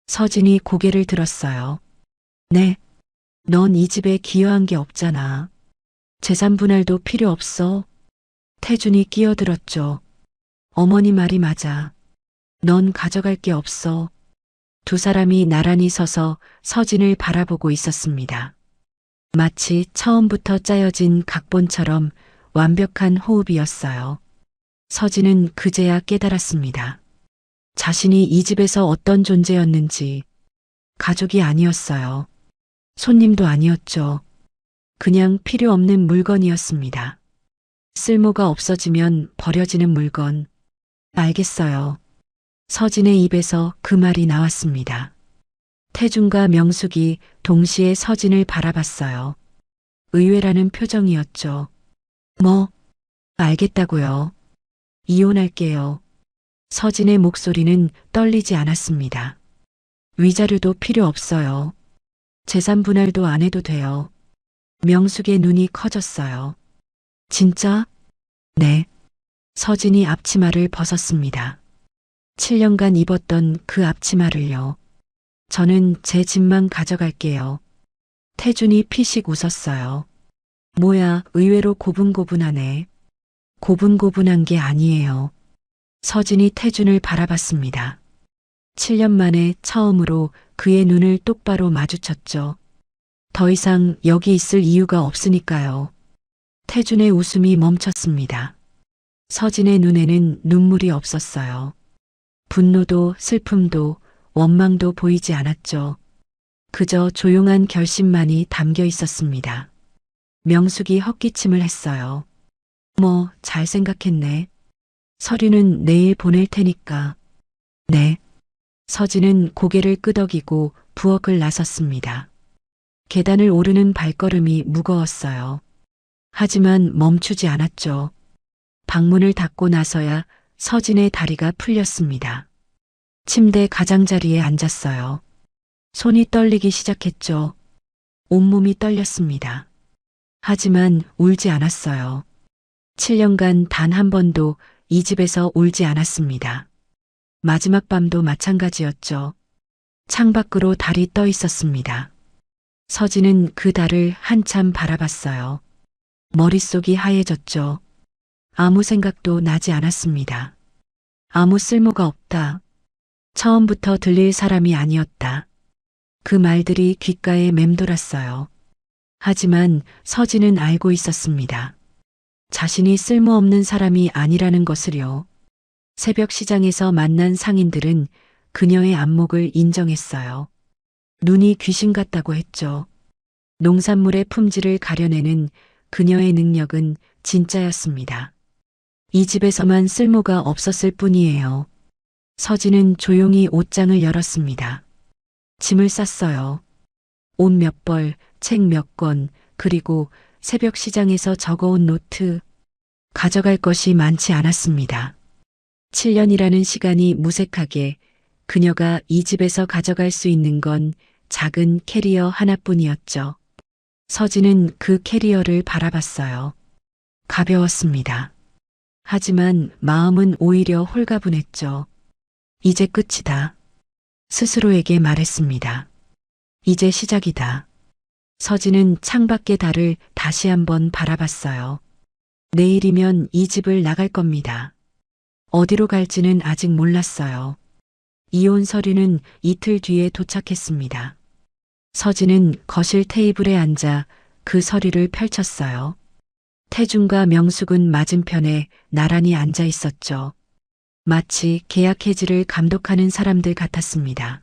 서진이 고개를 들었어요. 네. 넌 이 집에 기여한 게 없잖아. 재산 분할도 필요 없어. 태준이 끼어들었죠. 어머니 말이 맞아. 넌 가져갈 게 없어. 두 사람이 나란히 서서 서진을 바라보고 있었습니다. 마치 처음부터 짜여진 각본처럼 완벽한 호흡이었어요. 서진은 그제야 깨달았습니다. 자신이 이 집에서 어떤 존재였는지. 가족이 아니었어요. 손님도 아니었죠. 그냥 필요 없는 물건이었습니다. 쓸모가 없어지면 버려지는 물건. 알겠어요. 서진의 입에서 그 말이 나왔습니다. 태준과 명숙이 동시에 서진을 바라봤어요. 의외라는 표정이었죠. 뭐, 알겠다고요. 이혼할게요. 서진의 목소리는 떨리지 않았습니다. 위자료도 필요 없어요. 재산 분할도 안 해도 돼요. 명숙의 눈이 커졌어요. 진짜? 네. 서진이 앞치마를 벗었습니다. 7년간 입었던 그 앞치마를요. 저는 제 집만 가져갈게요. 태준이 피식 웃었어요. 뭐야, 의외로 고분고분하네. 고분고분한 게 아니에요. 서진이 태준을 바라봤습니다. 7년 만에 처음으로 그의 눈을 똑바로 마주쳤죠. 더 이상 여기 있을 이유가 없으니까요. 태준의 웃음이 멈췄습니다. 서진의 눈에는 눈물이 없었어요. 분노도 슬픔도 원망도 보이지 않았죠. 그저 조용한 결심만이 담겨 있었습니다. 명숙이 헛기침을 했어요. 뭐, 잘 생각했네. 서류는 내일 보낼 테니까. 네. 서진은 고개를 끄덕이고 부엌을 나섰습니다. 계단을 오르는 발걸음이 무거웠어요. 하지만 멈추지 않았죠. 방문을 닫고 나서야 서진의 다리가 풀렸습니다. 침대 가장자리에 앉았어요. 손이 떨리기 시작했죠. 온몸이 떨렸습니다. 하지만 울지 않았어요. 7년간 단 한 번도 이 집에서 울지 않았습니다. 마지막 밤도 마찬가지였죠. 창밖으로 달이 떠 있었습니다. 서진은 그 달을 한참 바라봤어요. 머릿속이 하얘졌죠. 아무 생각도 나지 않았습니다. 아무 쓸모가 없다. 처음부터 들릴 사람이 아니었다. 그 말들이 귓가에 맴돌았어요. 하지만 서진은 알고 있었습니다. 자신이 쓸모없는 사람이 아니라는 것을요. 새벽 시장에서 만난 상인들은 그녀의 안목을 인정했어요. 눈이 귀신 같다고 했죠. 농산물의 품질을 가려내는 그녀의 능력은 진짜였습니다. 이 집에서만 쓸모가 없었을 뿐이에요. 서진은 조용히 옷장을 열었습니다. 짐을 쌌어요. 옷 몇 벌, 책 몇 권, 그리고 새벽 시장에서 적어온 노트. 가져갈 것이 많지 않았습니다. 7년이라는 시간이 무색하게 그녀가 이 집에서 가져갈 수 있는 건 작은 캐리어 하나뿐이었죠. 서진은 그 캐리어를 바라봤어요. 가벼웠습니다. 하지만 마음은 오히려 홀가분했죠. 이제 끝이다. 스스로에게 말했습니다. 이제 시작이다. 서진은 창밖의 달을 다시 한번 바라봤어요. 내일이면 이 집을 나갈 겁니다. 어디로 갈지는 아직 몰랐어요. 이혼 서류는 이틀 뒤에 도착했습니다. 서진은 거실 테이블에 앉아 그 서류를 펼쳤어요. 태준과 명숙은 맞은편에 나란히 앉아 있었죠. 마치 계약 해지를 감독하는 사람들 같았습니다.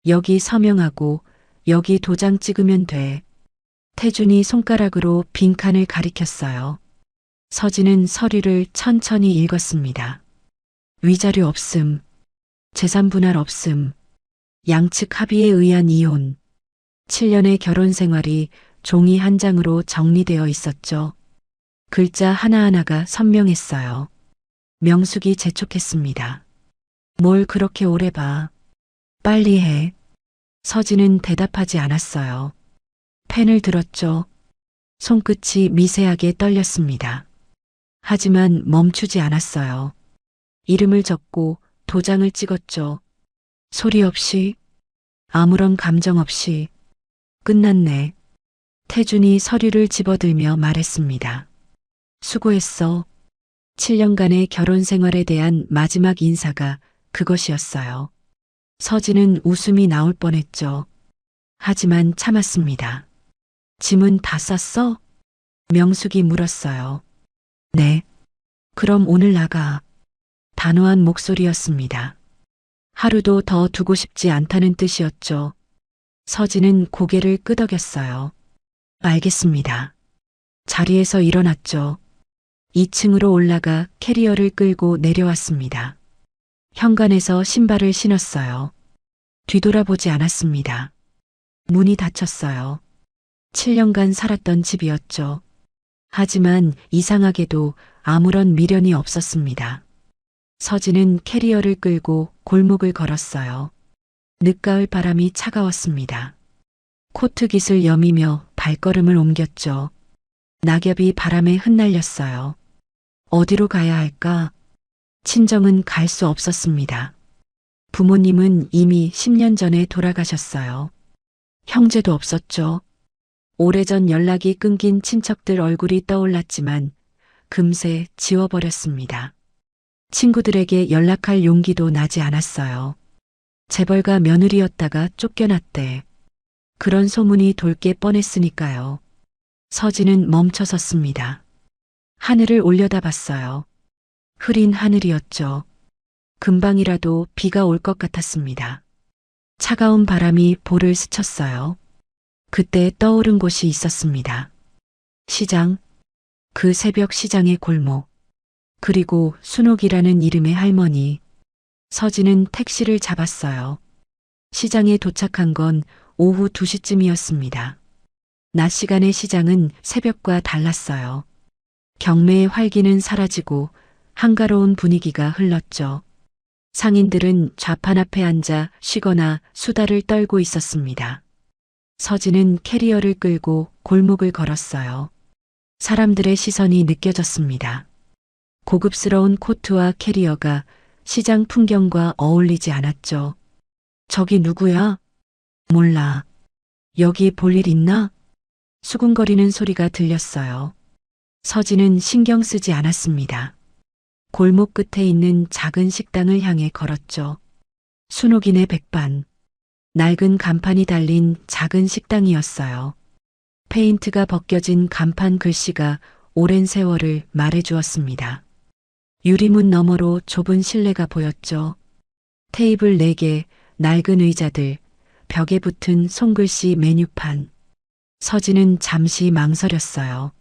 여기 서명하고 여기 도장 찍으면 돼. 태준이 손가락으로 빈칸을 가리켰어요. 서진은 서류를 천천히 읽었습니다. 위자료 없음, 재산 분할 없음, 양측 합의에 의한 이혼, 7년의 결혼 생활이 종이 한 장으로 정리되어 있었죠. 글자 하나하나가 선명했어요. 명숙이 재촉했습니다. 뭘 그렇게 오래 봐. 빨리 해. 서진은 대답하지 않았어요. 펜을 들었죠. 손끝이 미세하게 떨렸습니다. 하지만 멈추지 않았어요. 이름을 적고 도장을 찍었죠. 소리 없이, 아무런 감정 없이. 끝났네. 태준이 서류를 집어들며 말했습니다. 수고했어. 7년간의 결혼 생활에 대한 마지막 인사가 그것이었어요. 서진은 웃음이 나올 뻔했죠. 하지만 참았습니다. 짐은 다 쌌어? 명숙이 물었어요. 네. 그럼 오늘 나가. 단호한 목소리였습니다. 하루도 더 두고 싶지 않다는 뜻이었죠. 서진은 고개를 끄덕였어요. 알겠습니다. 자리에서 일어났죠. 2층으로 올라가 캐리어를 끌고 내려왔습니다. 현관에서 신발을 신었어요. 뒤돌아보지 않았습니다. 문이 닫혔어요. 7년간 살았던 집이었죠. 하지만 이상하게도 아무런 미련이 없었습니다. 서진은 캐리어를 끌고 골목을 걸었어요. 늦가을 바람이 차가웠습니다. 코트깃을 여미며 발걸음을 옮겼죠. 낙엽이 바람에 흩날렸어요. 어디로 가야 할까? 친정은 갈 수 없었습니다. 부모님은 이미 10년 전에 돌아가셨어요. 형제도 없었죠. 오래전 연락이 끊긴 친척들 얼굴이 떠올랐지만 금세 지워버렸습니다. 친구들에게 연락할 용기도 나지 않았어요. 재벌가 며느리였다가 쫓겨났대. 그런 소문이 돌 게 뻔했으니까요. 서진은 멈춰섰습니다. 하늘을 올려다봤어요. 흐린 하늘이었죠. 금방이라도 비가 올 것 같았습니다. 차가운 바람이 볼을 스쳤어요. 그때 떠오른 곳이 있었습니다. 시장, 그 새벽 시장의 골목, 그리고 순옥이라는 이름의 할머니. 서진은 택시를 잡았어요. 시장에 도착한 건 오후 2시쯤이었습니다. 낮 시간의 시장은 새벽과 달랐어요. 경매의 활기는 사라지고 한가로운 분위기가 흘렀죠. 상인들은 좌판 앞에 앉아 쉬거나 수다를 떨고 있었습니다. 서진은 캐리어를 끌고 골목을 걸었어요. 사람들의 시선이 느껴졌습니다. 고급스러운 코트와 캐리어가 시장 풍경과 어울리지 않았죠. 저기 누구야? 몰라. 여기 볼 일 있나? 수군거리는 소리가 들렸어요. 서진은 신경 쓰지 않았습니다. 골목 끝에 있는 작은 식당을 향해 걸었죠. 순옥인의 백반. 낡은 간판이 달린 작은 식당이었어요. 페인트가 벗겨진 간판 글씨가 오랜 세월을 말해주었습니다. 유리문 너머로 좁은 실내가 보였죠. 테이블 4개, 낡은 의자들, 벽에 붙은 손글씨 메뉴판. 서진은 잠시 망설였어요.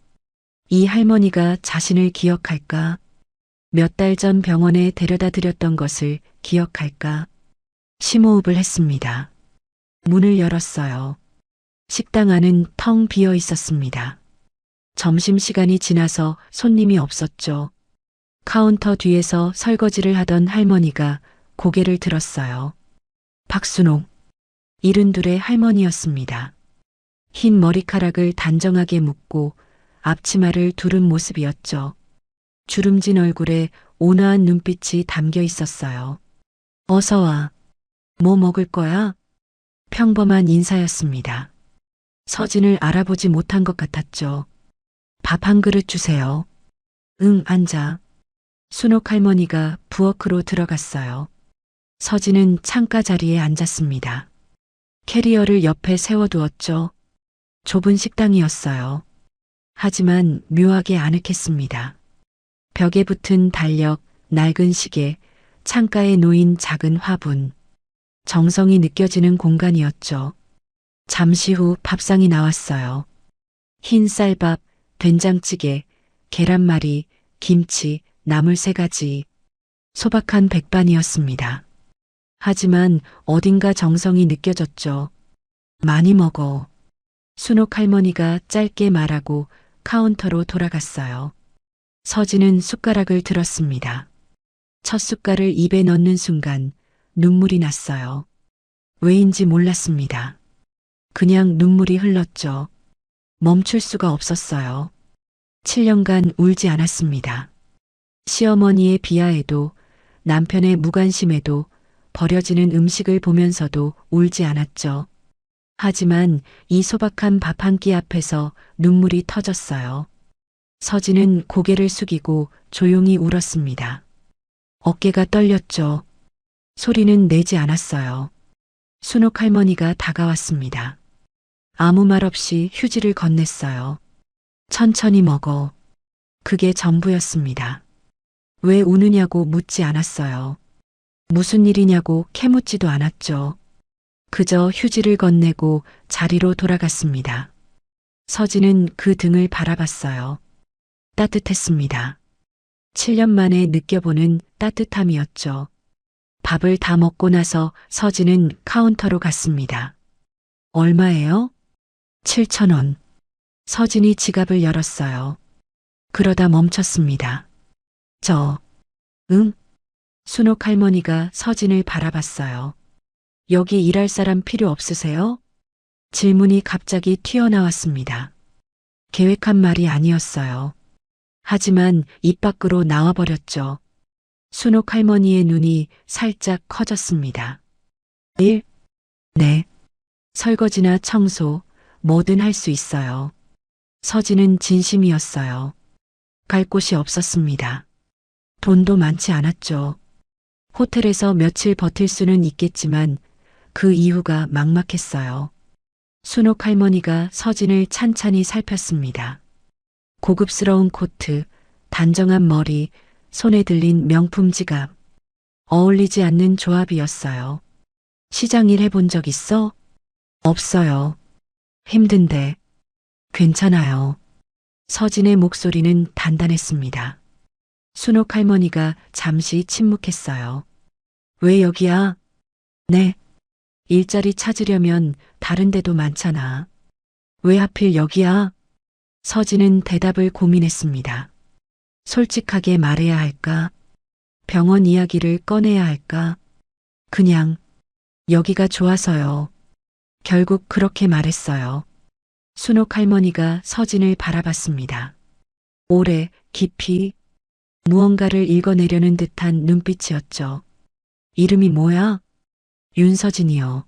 이 할머니가 자신을 기억할까? 몇 달 전 병원에 데려다 드렸던 것을 기억할까? 심호흡을 했습니다. 문을 열었어요. 식당 안은 텅 비어 있었습니다. 점심시간이 지나서 손님이 없었죠. 카운터 뒤에서 설거지를 하던 할머니가 고개를 들었어요. 박순옥, 72의 할머니였습니다. 흰 머리카락을 단정하게 묶고 앞치마를 두른 모습이었죠. 주름진 얼굴에 온화한 눈빛이 담겨 있었어요. 어서 와. 뭐 먹을 거야? 평범한 인사였습니다. 서진을 알아보지 못한 것 같았죠. 밥 한 그릇 주세요. 응, 앉아. 순옥 할머니가 부엌으로 들어갔어요. 서진은 창가 자리에 앉았습니다. 캐리어를 옆에 세워두었죠. 좁은 식당이었어요. 하지만 묘하게 아늑했습니다. 벽에 붙은 달력, 낡은 시계, 창가에 놓인 작은 화분. 정성이 느껴지는 공간이었죠. 잠시 후 밥상이 나왔어요. 흰 쌀밥, 된장찌개, 계란말이, 김치, 나물 3가지. 소박한 백반이었습니다. 하지만 어딘가 정성이 느껴졌죠. 많이 먹어. 순옥 할머니가 짧게 말하고 카운터로 돌아갔어요. 서진은 숟가락을 들었습니다. 첫 숟갈을 입에 넣는 순간 눈물이 났어요. 왜인지 몰랐습니다. 그냥 눈물이 흘렀죠. 멈출 수가 없었어요. 7년간 울지 않았습니다. 시어머니의 비하에도 남편의 무관심에도 버려지는 음식을 보면서도 울지 않았죠. 하지만 이 소박한 밥 한 끼 앞에서 눈물이 터졌어요. 서진은 고개를 숙이고 조용히 울었습니다. 어깨가 떨렸죠. 소리는 내지 않았어요. 순옥 할머니가 다가왔습니다. 아무 말 없이 휴지를 건넸어요. 천천히 먹어. 그게 전부였습니다. 왜 우느냐고 묻지 않았어요. 무슨 일이냐고 캐묻지도 않았죠. 그저 휴지를 건네고 자리로 돌아갔습니다. 서진은 그 등을 바라봤어요. 따뜻했습니다. 7년 만에 느껴보는 따뜻함이었죠. 밥을 다 먹고 나서 서진은 카운터로 갔습니다. 얼마예요? 7,000원. 서진이 지갑을 열었어요. 그러다 멈췄습니다. 응? 순옥 할머니가 서진을 바라봤어요. 여기 일할 사람 필요 없으세요? 질문이 갑자기 튀어나왔습니다. 계획한 말이 아니었어요. 하지만 입 밖으로 나와버렸죠. 순옥 할머니의 눈이 살짝 커졌습니다. 일? 네. 설거지나 청소, 뭐든 할 수 있어요. 서진은 진심이었어요. 갈 곳이 없었습니다. 돈도 많지 않았죠. 호텔에서 며칠 버틸 수는 있겠지만 그 이유가 막막했어요. 순옥 할머니가 서진을 찬찬히 살폈습니다. 고급스러운 코트, 단정한 머리, 손에 들린 명품 지갑. 어울리지 않는 조합이었어요. 시장 일 해본 적 있어? 없어요. 힘든데. 괜찮아요. 서진의 목소리는 단단했습니다. 순옥 할머니가 잠시 침묵했어요. 왜 여기야? 네. 일자리 찾으려면 다른 데도 많잖아. 왜 하필 여기야? 서진은 대답을 고민했습니다. 솔직하게 말해야 할까? 병원 이야기를 꺼내야 할까? 그냥 여기가 좋아서요. 결국 그렇게 말했어요. 순옥 할머니가 서진을 바라봤습니다. 오래, 깊이, 무언가를 읽어내려는 듯한 눈빛이었죠. 이름이 뭐야? 윤서진이요.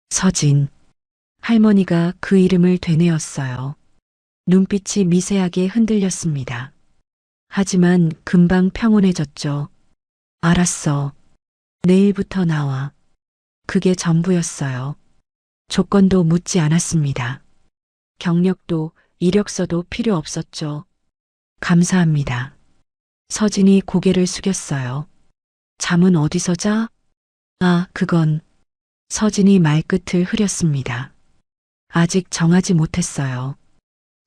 서진. 할머니가 그 이름을 되뇌었어요. 눈빛이 미세하게 흔들렸습니다. 하지만 금방 평온해졌죠. 알았어. 내일부터 나와. 그게 전부였어요. 조건도 묻지 않았습니다. 경력도 이력서도 필요 없었죠. 감사합니다. 서진이 고개를 숙였어요. 잠은 어디서 자? 그건. 서진이 말끝을 흐렸습니다. 아직 정하지 못했어요.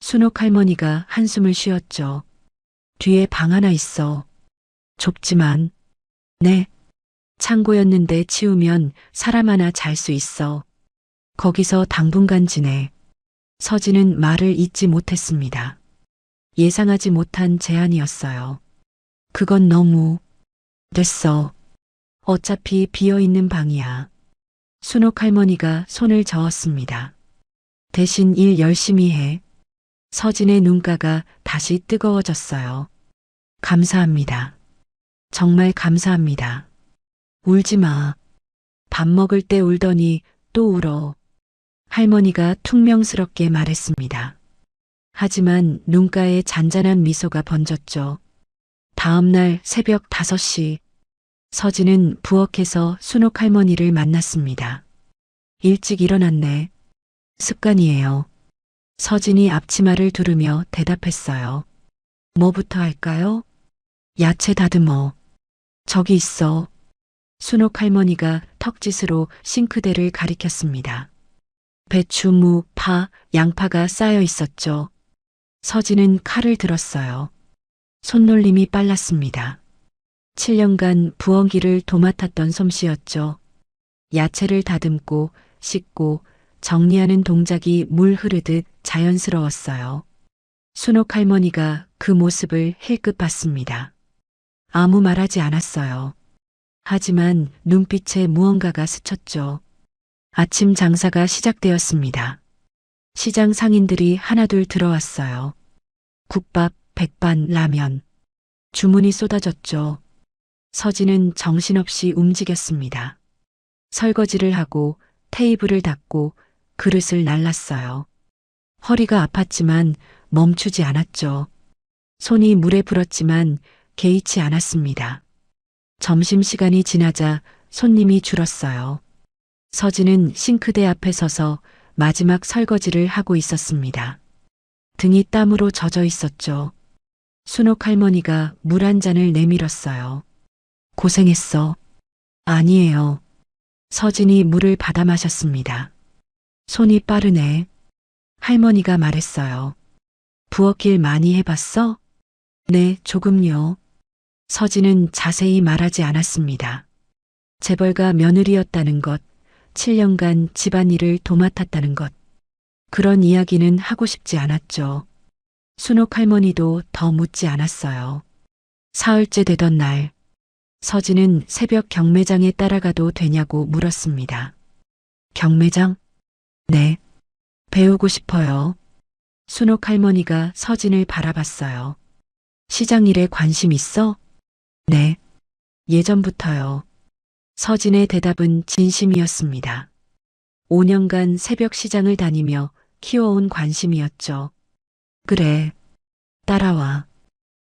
순옥 할머니가 한숨을 쉬었죠. 뒤에 방 하나 있어. 좁지만. 네. 창고였는데 치우면 사람 하나 잘 수 있어. 거기서 당분간 지내. 서진은 말을 잇지 못했습니다. 예상하지 못한 제안이었어요. 그건 너무. 됐어. 어차피 비어있는 방이야. 순옥 할머니가 손을 저었습니다. 대신 일 열심히 해. 서진의 눈가가 다시 뜨거워졌어요. 감사합니다. 정말 감사합니다. 울지 마. 밥 먹을 때 울더니 또 울어. 할머니가 퉁명스럽게 말했습니다. 하지만 눈가에 잔잔한 미소가 번졌죠. 다음 날 새벽 5시 서진은 부엌에서 순옥 할머니를 만났습니다. 일찍 일어났네. 습관이에요. 서진이 앞치마를 두르며 대답했어요. 뭐부터 할까요? 야채 다듬어. 저기 있어. 순옥 할머니가 턱짓으로 싱크대를 가리켰습니다. 배추, 무, 파, 양파가 쌓여 있었죠. 서진은 칼을 들었어요. 손놀림이 빨랐습니다. 7년간 부엌일을 도맡았던 솜씨였죠. 야채를 다듬고 씻고 정리하는 동작이 물 흐르듯 자연스러웠어요. 순옥 할머니가 그 모습을 힐끗 봤습니다. 아무 말하지 않았어요. 하지만 눈빛에 무언가가 스쳤죠. 아침 장사가 시작되었습니다. 시장 상인들이 하나둘 들어왔어요. 국밥, 백반, 라면. 주문이 쏟아졌죠. 서진은 정신없이 움직였습니다. 설거지를 하고 테이블을 닦고 그릇을 날랐어요. 허리가 아팠지만 멈추지 않았죠. 손이 물에 불었지만 개의치 않았습니다. 점심시간이 지나자 손님이 줄었어요. 서진은 싱크대 앞에 서서 마지막 설거지를 하고 있었습니다. 등이 땀으로 젖어 있었죠. 순옥 할머니가 물 한 잔을 내밀었어요. 고생했어. 아니에요. 서진이 물을 받아 마셨습니다. 손이 빠르네. 할머니가 말했어요. 부엌일 많이 해봤어? 네, 조금요. 서진은 자세히 말하지 않았습니다. 재벌가 며느리였다는 것, 7년간 집안일을 도맡았다는 것. 그런 이야기는 하고 싶지 않았죠. 순옥 할머니도 더 묻지 않았어요. 사흘째 되던 날, 서진은 새벽 경매장에 따라가도 되냐고 물었습니다. 경매장? 네. 배우고 싶어요. 순옥 할머니가 서진을 바라봤어요. 시장 일에 관심 있어? 네. 예전부터요. 서진의 대답은 진심이었습니다. 5년간 새벽 시장을 다니며 키워온 관심이었죠. 그래. 따라와.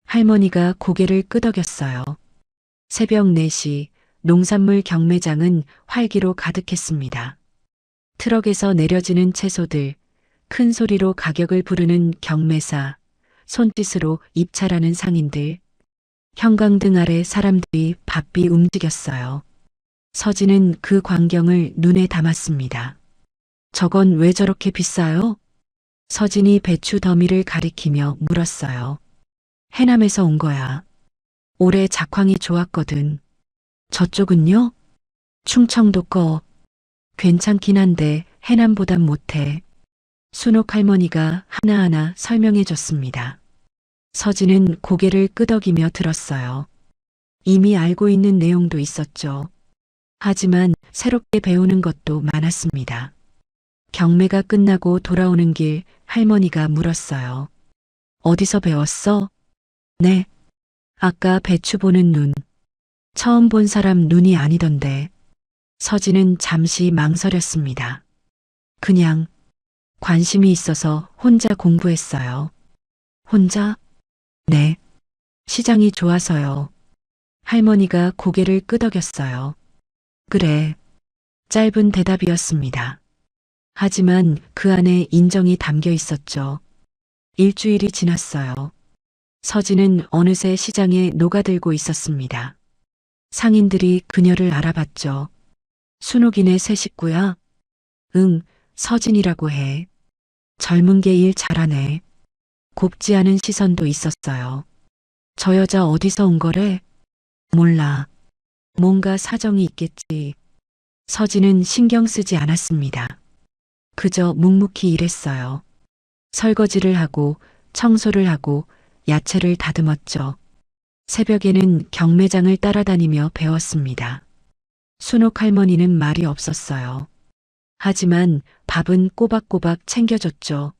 할머니가 고개를 끄덕였어요. 새벽 4시 농산물 경매장은 활기로 가득했습니다. 트럭에서 내려지는 채소들, 큰 소리로 가격을 부르는 경매사, 손짓으로 입찰하는 상인들, 형광등 아래 사람들이 바삐 움직였어요. 서진은 그 광경을 눈에 담았습니다. 저건 왜 저렇게 비싸요? 서진이 배추 더미를 가리키며 물었어요. 해남에서 온 거야. 올해 작황이 좋았거든. 저쪽은요? 충청도 거. 괜찮긴 한데 해남보단 못해. 순옥 할머니가 하나하나 설명해 줬습니다. 서진은 고개를 끄덕이며 들었어요. 이미 알고 있는 내용도 있었죠. 하지만 새롭게 배우는 것도 많았습니다. 경매가 끝나고 돌아오는 길 할머니가 물었어요. 어디서 배웠어? 네. 아까 배추 보는 눈. 처음 본 사람 눈이 아니던데. 서진은 잠시 망설였습니다. 그냥 관심이 있어서 혼자 공부했어요. 혼자? 네. 시장이 좋아서요. 할머니가 고개를 끄덕였어요. 그래. 짧은 대답이었습니다. 하지만 그 안에 인정이 담겨 있었죠. 일주일이 지났어요. 서진은 어느새 시장에 녹아들고 있었습니다. 상인들이 그녀를 알아봤죠. 순옥이네 새 식구야? 응, 서진이라고 해. 젊은 게 일 잘하네. 곱지 않은 시선도 있었어요. 저 여자 어디서 온 거래? 몰라. 뭔가 사정이 있겠지. 서진은 신경 쓰지 않았습니다. 그저 묵묵히 일했어요. 설거지를 하고 청소를 하고 야채를 다듬었죠. 새벽에는 경매장을 따라다니며 배웠습니다. 순옥 할머니는 말이 없었어요. 하지만 밥은 꼬박꼬박 챙겨줬죠.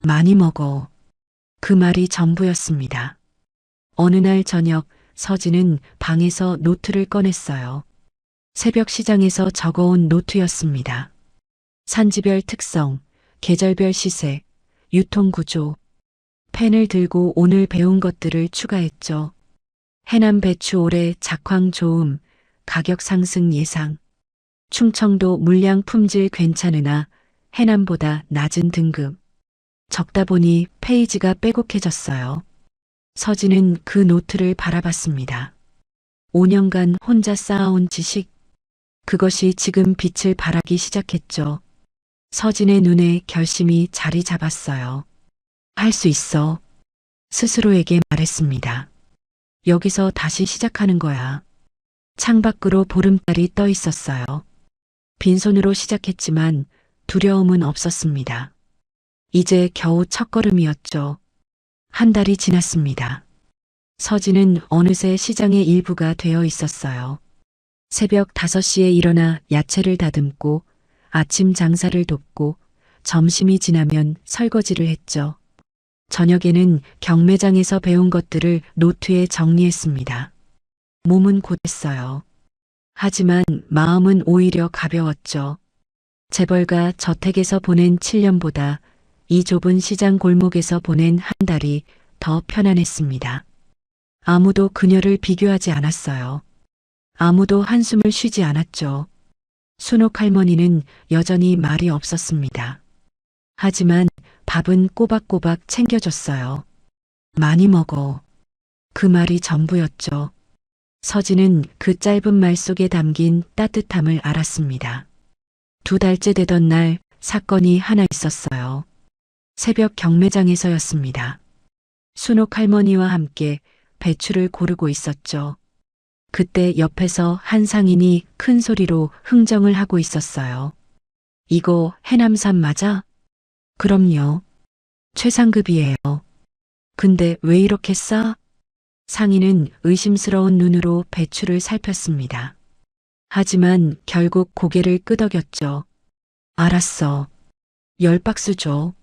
많이 먹어. 그 말이 전부였습니다. 어느 날 저녁 서진은 방에서 노트를 꺼냈어요. 새벽 시장에서 적어온 노트였습니다. 산지별 특성, 계절별 시세, 유통구조. 펜을 들고 오늘 배운 것들을 추가했죠. 해남 배추 올해 작황 좋음, 가격 상승 예상. 충청도 물량 품질 괜찮으나 해남보다 낮은 등급. 적다 보니 페이지가 빼곡해졌어요. 서진은 그 노트를 바라봤습니다. 5년간 혼자 쌓아온 지식, 그것이 지금 빛을 발하기 시작했죠. 서진의 눈에 결심이 자리 잡았어요. 할 수 있어. 스스로에게 말했습니다. 여기서 다시 시작하는 거야. 창밖으로 보름달이 떠 있었어요. 빈손으로 시작했지만 두려움은 없었습니다. 이제 겨우 첫걸음이었죠. 한 달이 지났습니다. 서진은 어느새 시장의 일부가 되어 있었어요. 새벽 5시에 일어나 야채를 다듬고 아침 장사를 돕고 점심이 지나면 설거지를 했죠. 저녁에는 경매장에서 배운 것들을 노트에 정리했습니다. 몸은 곧했어요. 하지만 마음은 오히려 가벼웠죠. 재벌가 저택에서 보낸 7년보다 이 좁은 시장 골목에서 보낸 한 달이 더 편안했습니다. 아무도 그녀를 비교하지 않았어요. 아무도 한숨을 쉬지 않았죠. 순옥 할머니는 여전히 말이 없었습니다. 하지만 밥은 꼬박꼬박 챙겨줬어요. 많이 먹어. 그 말이 전부였죠. 서진은 그 짧은 말 속에 담긴 따뜻함을 알았습니다. 2달째 되던 날 사건이 하나 있었어요. 새벽 경매장에서였습니다. 순옥 할머니와 함께 배추를 고르고 있었죠. 그때 옆에서 한 상인이 큰 소리로 흥정을 하고 있었어요. 이거 해남산 맞아? 그럼요. 최상급이에요. 근데 왜 이렇게 싸? 상인은 의심스러운 눈으로 배추를 살폈습니다. 하지만 결국 고개를 끄덕였죠. 알았어. 10박스 줘.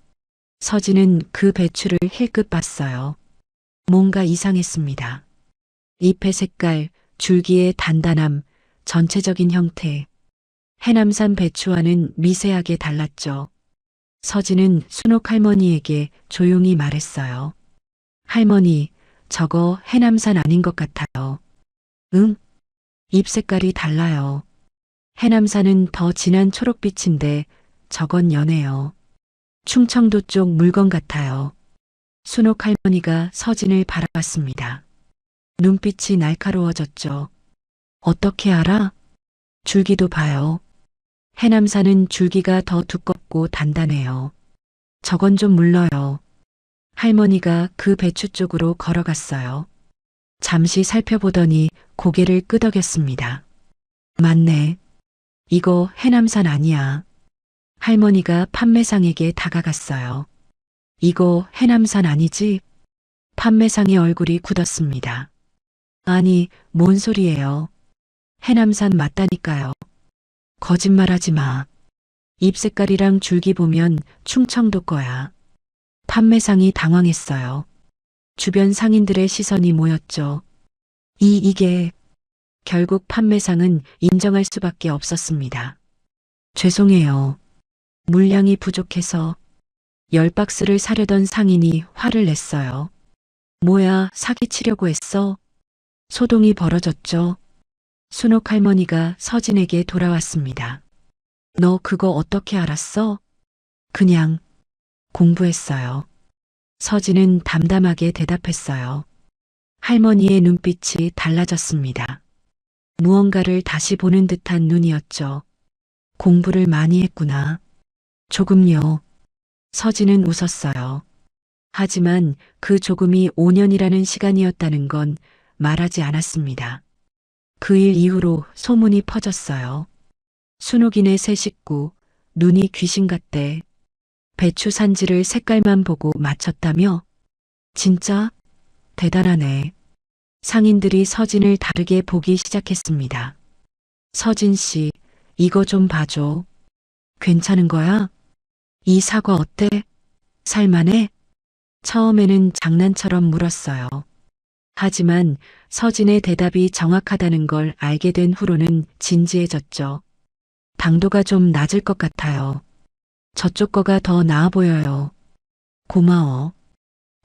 서진은 그 배추를 힐끗 봤어요. 뭔가 이상했습니다. 잎의 색깔, 줄기의 단단함, 전체적인 형태. 해남산 배추와는 미세하게 달랐죠. 서진은 순옥 할머니에게 조용히 말했어요. 할머니, 저거 해남산 아닌 것 같아요. 응? 잎 색깔이 달라요. 해남산은 더 진한 초록빛인데 저건 연해요. 충청도 쪽 물건 같아요. 순옥 할머니가 서진을 바라봤습니다. 눈빛이 날카로워졌죠. 어떻게 알아? 줄기도 봐요. 해남산은 줄기가 더 두껍고 단단해요. 저건 좀 물러요. 할머니가 그 배추 쪽으로 걸어갔어요. 잠시 살펴보더니 고개를 끄덕였습니다. 맞네. 이거 해남산 아니야. 할머니가 판매상에게 다가갔어요. 이거 해남산 아니지? 판매상의 얼굴이 굳었습니다. 아니, 뭔 소리예요. 해남산 맞다니까요. 거짓말하지 마. 잎 색깔이랑 줄기 보면 충청도 거야. 판매상이 당황했어요. 주변 상인들의 시선이 모였죠. 이게 결국 판매상은 인정할 수밖에 없었습니다. 죄송해요. 물량이 부족해서 10박스를 사려던 상인이 화를 냈어요. 뭐야, 사기치려고 했어? 소동이 벌어졌죠. 순옥 할머니가 서진에게 돌아왔습니다. 너 그거 어떻게 알았어? 그냥 공부했어요. 서진은 담담하게 대답했어요. 할머니의 눈빛이 달라졌습니다. 무언가를 다시 보는 듯한 눈이었죠. 공부를 많이 했구나. 조금요. 서진은 웃었어요. 하지만 그 조금이 5년이라는 시간이었다는 건 말하지 않았습니다. 그 일 이후로 소문이 퍼졌어요. 순옥이네 새 식구, 눈이 귀신 같대. 배추 산지를 색깔만 보고 맞췄다며? 진짜? 대단하네. 상인들이 서진을 다르게 보기 시작했습니다. 서진 씨, 이거 좀 봐줘. 괜찮은 거야? 이 사과 어때? 살만해? 처음에는 장난처럼 물었어요. 하지만 서진의 대답이 정확하다는 걸 알게 된 후로는 진지해졌죠. 당도가 좀 낮을 것 같아요. 저쪽 거가 더 나아 보여요. 고마워.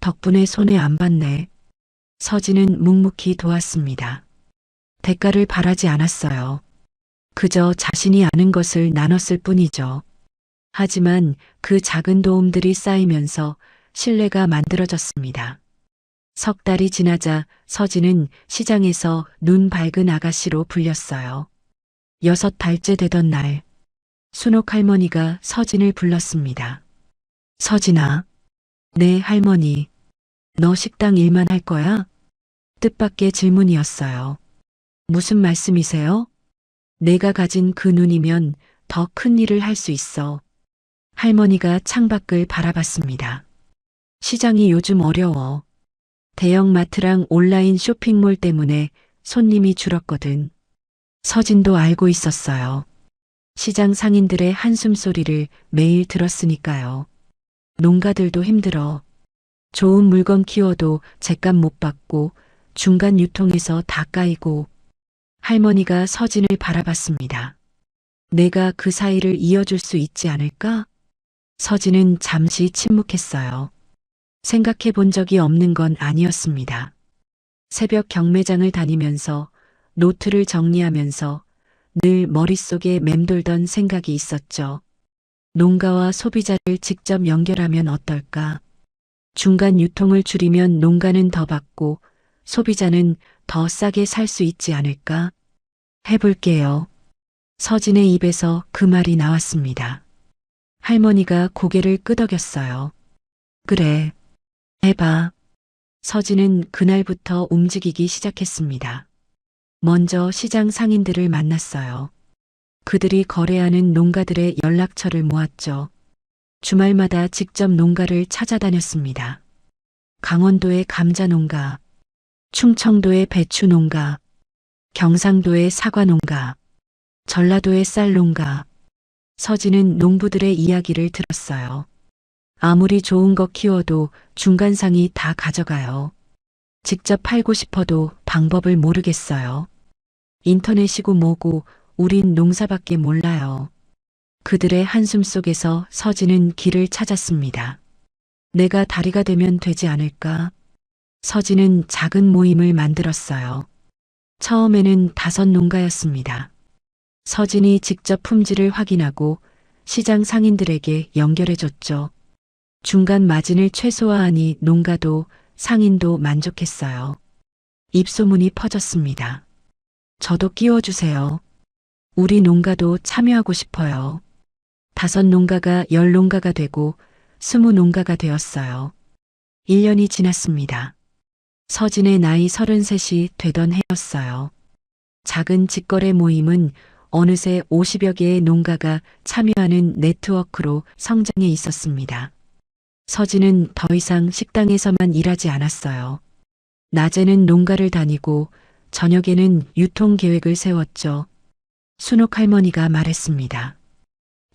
덕분에 손해 안 봤네. 서진은 묵묵히 도왔습니다. 대가를 바라지 않았어요. 그저 자신이 아는 것을 나눴을 뿐이죠. 하지만 그 작은 도움들이 쌓이면서 신뢰가 만들어졌습니다. 석 달이 지나자 서진은 시장에서 눈 밝은 아가씨로 불렸어요. 6달째 되던 날, 순옥 할머니가 서진을 불렀습니다. 서진아, 네 할머니, 너 식당 일만 할 거야? 뜻밖의 질문이었어요. 무슨 말씀이세요? 내가 가진 그 눈이면 더 큰 일을 할 수 있어. 할머니가 창밖을 바라봤습니다. 시장이 요즘 어려워. 대형마트랑 온라인 쇼핑몰 때문에 손님이 줄었거든. 서진도 알고 있었어요. 시장 상인들의 한숨 소리를 매일 들었으니까요. 농가들도 힘들어. 좋은 물건 키워도 죗값 못 받고 중간 유통에서 다 까이고. 할머니가 서진을 바라봤습니다. 내가 그 사이를 이어줄 수 있지 않을까? 서진은 잠시 침묵했어요. 생각해 본 적이 없는 건 아니었습니다. 새벽 경매장을 다니면서 노트를 정리하면서 늘 머릿속에 맴돌던 생각이 있었죠. 농가와 소비자를 직접 연결하면 어떨까? 중간 유통을 줄이면 농가는 더 받고 소비자는 더 싸게 살 수 있지 않을까? 해볼게요. 서진의 입에서 그 말이 나왔습니다. 할머니가 고개를 끄덕였어요. 그래, 해봐. 서진은 그날부터 움직이기 시작했습니다. 먼저 시장 상인들을 만났어요. 그들이 거래하는 농가들의 연락처를 모았죠. 주말마다 직접 농가를 찾아다녔습니다. 강원도의 감자 농가, 충청도의 배추 농가, 경상도의 사과 농가, 전라도의 쌀 농가. 서진은 농부들의 이야기를 들었어요. 아무리 좋은 거 키워도 중간상이 다 가져가요. 직접 팔고 싶어도 방법을 모르겠어요. 인터넷이고 뭐고 우린 농사밖에 몰라요. 그들의 한숨 속에서 서진은 길을 찾았습니다. 내가 다리가 되면 되지 않을까? 서진은 작은 모임을 만들었어요. 처음에는 5 농가였습니다. 서진이 직접 품질을 확인하고 시장 상인들에게 연결해줬죠. 중간 마진을 최소화하니 농가도 상인도 만족했어요. 입소문이 퍼졌습니다. 저도 끼워주세요. 우리 농가도 참여하고 싶어요. 5 농가가 10 농가가 되고 20 농가가 되었어요. 1년이 지났습니다. 서진의 나이 33이 되던 해였어요. 작은 직거래 모임은 어느새 50여 개의 농가가 참여하는 네트워크로 성장해 있었습니다. 서진은 더 이상 식당에서만 일하지 않았어요. 낮에는 농가를 다니고 저녁에는 유통 계획을 세웠죠. 순옥 할머니가 말했습니다.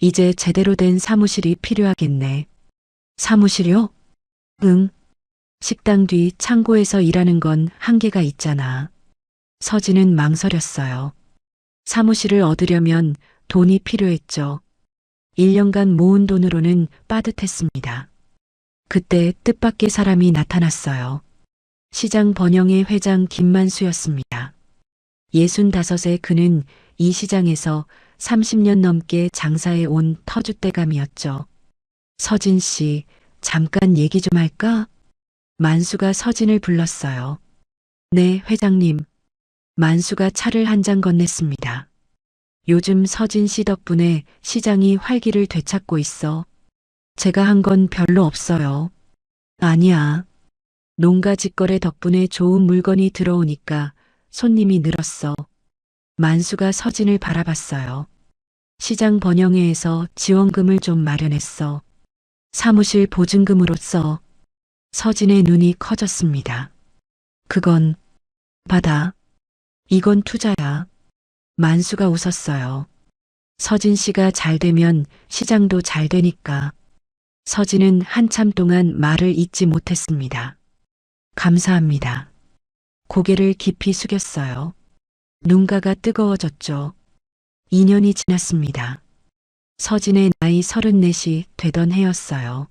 이제 제대로 된 사무실이 필요하겠네. 사무실이요? 응. 식당 뒤 창고에서 일하는 건 한계가 있잖아. 서진은 망설였어요. 사무실을 얻으려면 돈이 필요했죠. 1년간 모은 돈으로는 빠듯했습니다. 그때 뜻밖의 사람이 나타났어요. 시장 번영의 회장 김만수였습니다. 65의 그는 이 시장에서 30년 넘게 장사해 온 터줏대감이었죠. 서진 씨, 잠깐 얘기 좀 할까? 만수가 서진을 불렀어요. 네, 회장님. 만수가 차를 한 잔 건넸습니다. 요즘 서진 씨 덕분에 시장이 활기를 되찾고 있어. 제가 한 건 별로 없어요. 아니야. 농가 직거래 덕분에 좋은 물건이 들어오니까 손님이 늘었어. 만수가 서진을 바라봤어요. 시장 번영회에서 지원금을 좀 마련했어. 사무실 보증금으로써. 서진의 눈이 커졌습니다. 그건 받아. 이건 투자야. 만수가 웃었어요. 서진 씨가 잘 되면 시장도 잘 되니까. 서진은 한참 동안 말을 잇지 못했습니다. 감사합니다. 고개를 깊이 숙였어요. 눈가가 뜨거워졌죠. 2년이 지났습니다. 서진의 나이 34이 되던 해였어요.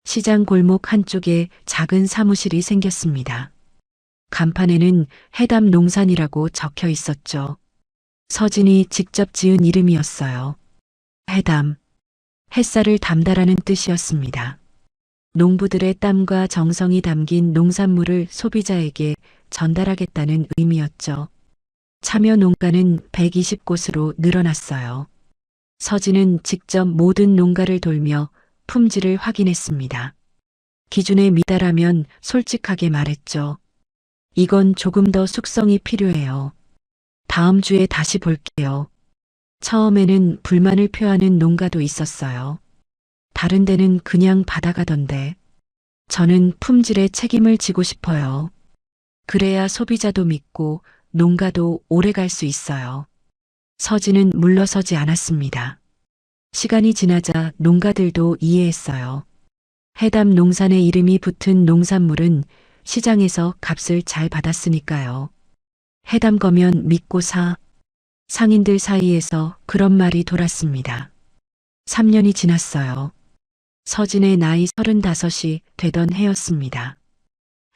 시장 골목 한쪽에 작은 사무실이 생겼습니다. 간판에는 해담 농산이라고 적혀 있었죠. 서진이 직접 지은 이름이었어요. 해담. 햇살을 담다라는 뜻이었습니다. 농부들의 땀과 정성이 담긴 농산물을 소비자에게 전달하겠다는 의미였죠. 참여 농가는 120곳으로 늘어났어요. 서진은 직접 모든 농가를 돌며 품질을 확인했습니다. 기준에 미달하면 솔직하게 말했죠. 이건 조금 더 숙성이 필요해요. 다음 주에 다시 볼게요. 처음에는 불만을 표하는 농가도 있었어요. 다른 데는 그냥 받아가던데. 저는 품질에 책임을 지고 싶어요. 그래야 소비자도 믿고 농가도 오래 갈 수 있어요. 서진은 물러서지 않았습니다. 시간이 지나자 농가들도 이해했어요. 해담 농산의 이름이 붙은 농산물은 시장에서 값을 잘 받았으니까요. 해담 거면 믿고 사. 상인들 사이에서 그런 말이 돌았습니다. 3년이 지났어요. 서진의 나이 35이 되던 해였습니다.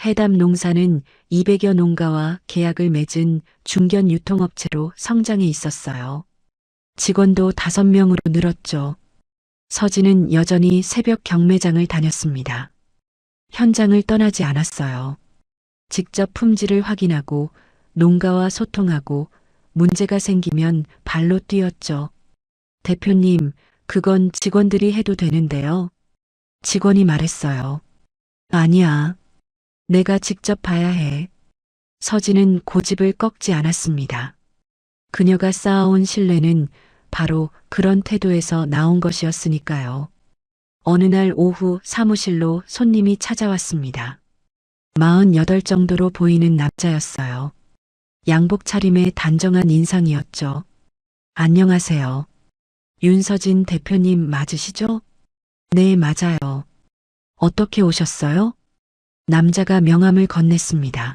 해담 농사는 200여 농가와 계약을 맺은 중견 유통업체로 성장해 있었어요. 직원도 5명으로 늘었죠. 서진은 여전히 새벽 경매장을 다녔습니다. 현장을 떠나지 않았어요. 직접 품질을 확인하고 농가와 소통하고 문제가 생기면 발로 뛰었죠. 대표님, 그건 직원들이 해도 되는데요. 직원이 말했어요. 아니야. 내가 직접 봐야 해. 서진은 고집을 꺾지 않았습니다. 그녀가 쌓아온 신뢰는 바로 그런 태도에서 나온 것이었으니까요. 어느 날 오후 사무실로 손님이 찾아왔습니다. 48 정도로 보이는 남자였어요. 양복 차림에 단정한 인상이었죠. 안녕하세요. 윤서진 대표님 맞으시죠? 네, 맞아요. 어떻게 오셨어요? 남자가 명함을 건넸습니다.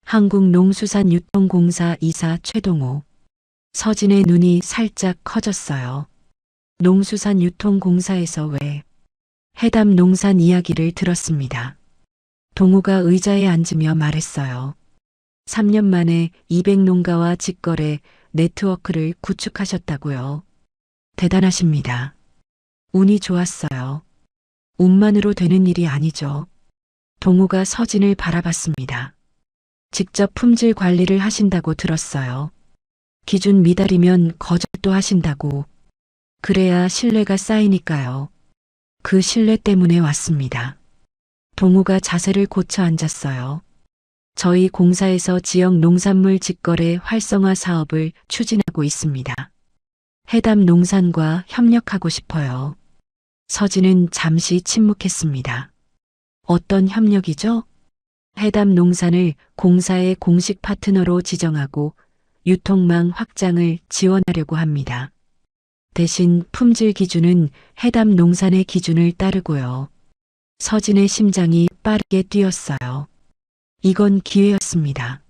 한국농수산유통공사 이사 최동호. 서진의 눈이 살짝 커졌어요. 농수산유통공사에서 왜? 해담 농산 이야기를 들었습니다. 동호가 의자에 앉으며 말했어요. 3년 만에 200농가와 직거래 네트워크를 구축하셨다고요. 대단하십니다. 운이 좋았어요. 운만으로 되는 일이 아니죠. 동호가 서진을 바라봤습니다. 직접 품질 관리를 하신다고 들었어요. 기준 미달이면 거절도 하신다고. 그래야 신뢰가 쌓이니까요. 그 신뢰 때문에 왔습니다. 동호가 자세를 고쳐 앉았어요. 저희 공사에서 지역 농산물 직거래 활성화 사업을 추진하고 있습니다. 해담 농산과 협력하고 싶어요. 서진은 잠시 침묵했습니다. 어떤 협력이죠? 해담 농산을 공사의 공식 파트너로 지정하고 유통망 확장을 지원하려고 합니다. 대신 품질 기준은 해담 농산의 기준을 따르고요. 서진의 심장이 빠르게 뛰었어요. 이건 기회였습니다.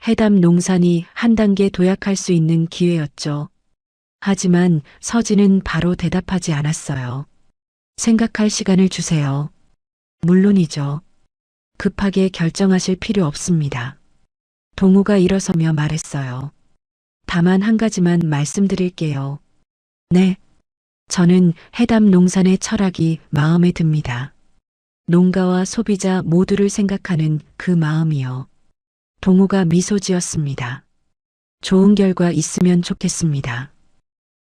해담 농산이 한 단계 도약할 수 있는 기회였죠. 하지만 서진은 바로 대답하지 않았어요. 생각할 시간을 주세요. 물론이죠. 급하게 결정하실 필요 없습니다. 동호가 일어서며 말했어요. 다만 한 가지만 말씀드릴게요. 네. 저는 해담 농산의 철학이 마음에 듭니다. 농가와 소비자 모두를 생각하는 그 마음이요. 동호가 미소 지었습니다. 좋은 결과 있으면 좋겠습니다.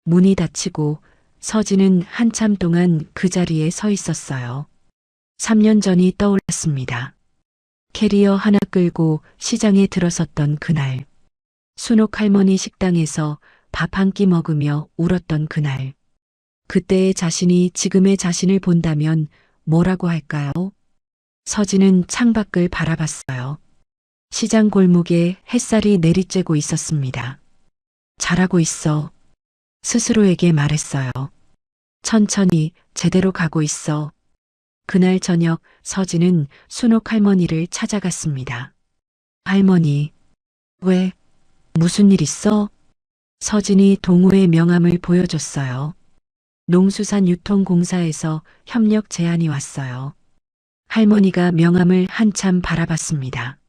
문이 닫히고 서진은 한참 동안 그 자리에 서 있었어요. 3년 전이 떠올랐습니다. 캐리어 하나 끌고 시장에 들어섰던 그날. 순옥 할머니 식당에서 밥 한 끼 먹으며 울었던 그날. 그때의 자신이 지금의 자신을 본다면 뭐라고 할까요? 서진은 창밖을 바라봤어요. 시장 골목에 햇살이 내리쬐고 있었습니다. 잘하고 있어. 스스로에게 말했어요. 천천히 제대로 가고 있어. 그날 저녁 서진은 순옥 할머니를 찾아갔습니다. 할머니, 왜? 무슨 일 있어? 서진이 동호의 명함을 보여줬어요. 농수산유통공사에서 협력 제안이 왔어요. 할머니가 명함을 한참 바라봤습니다.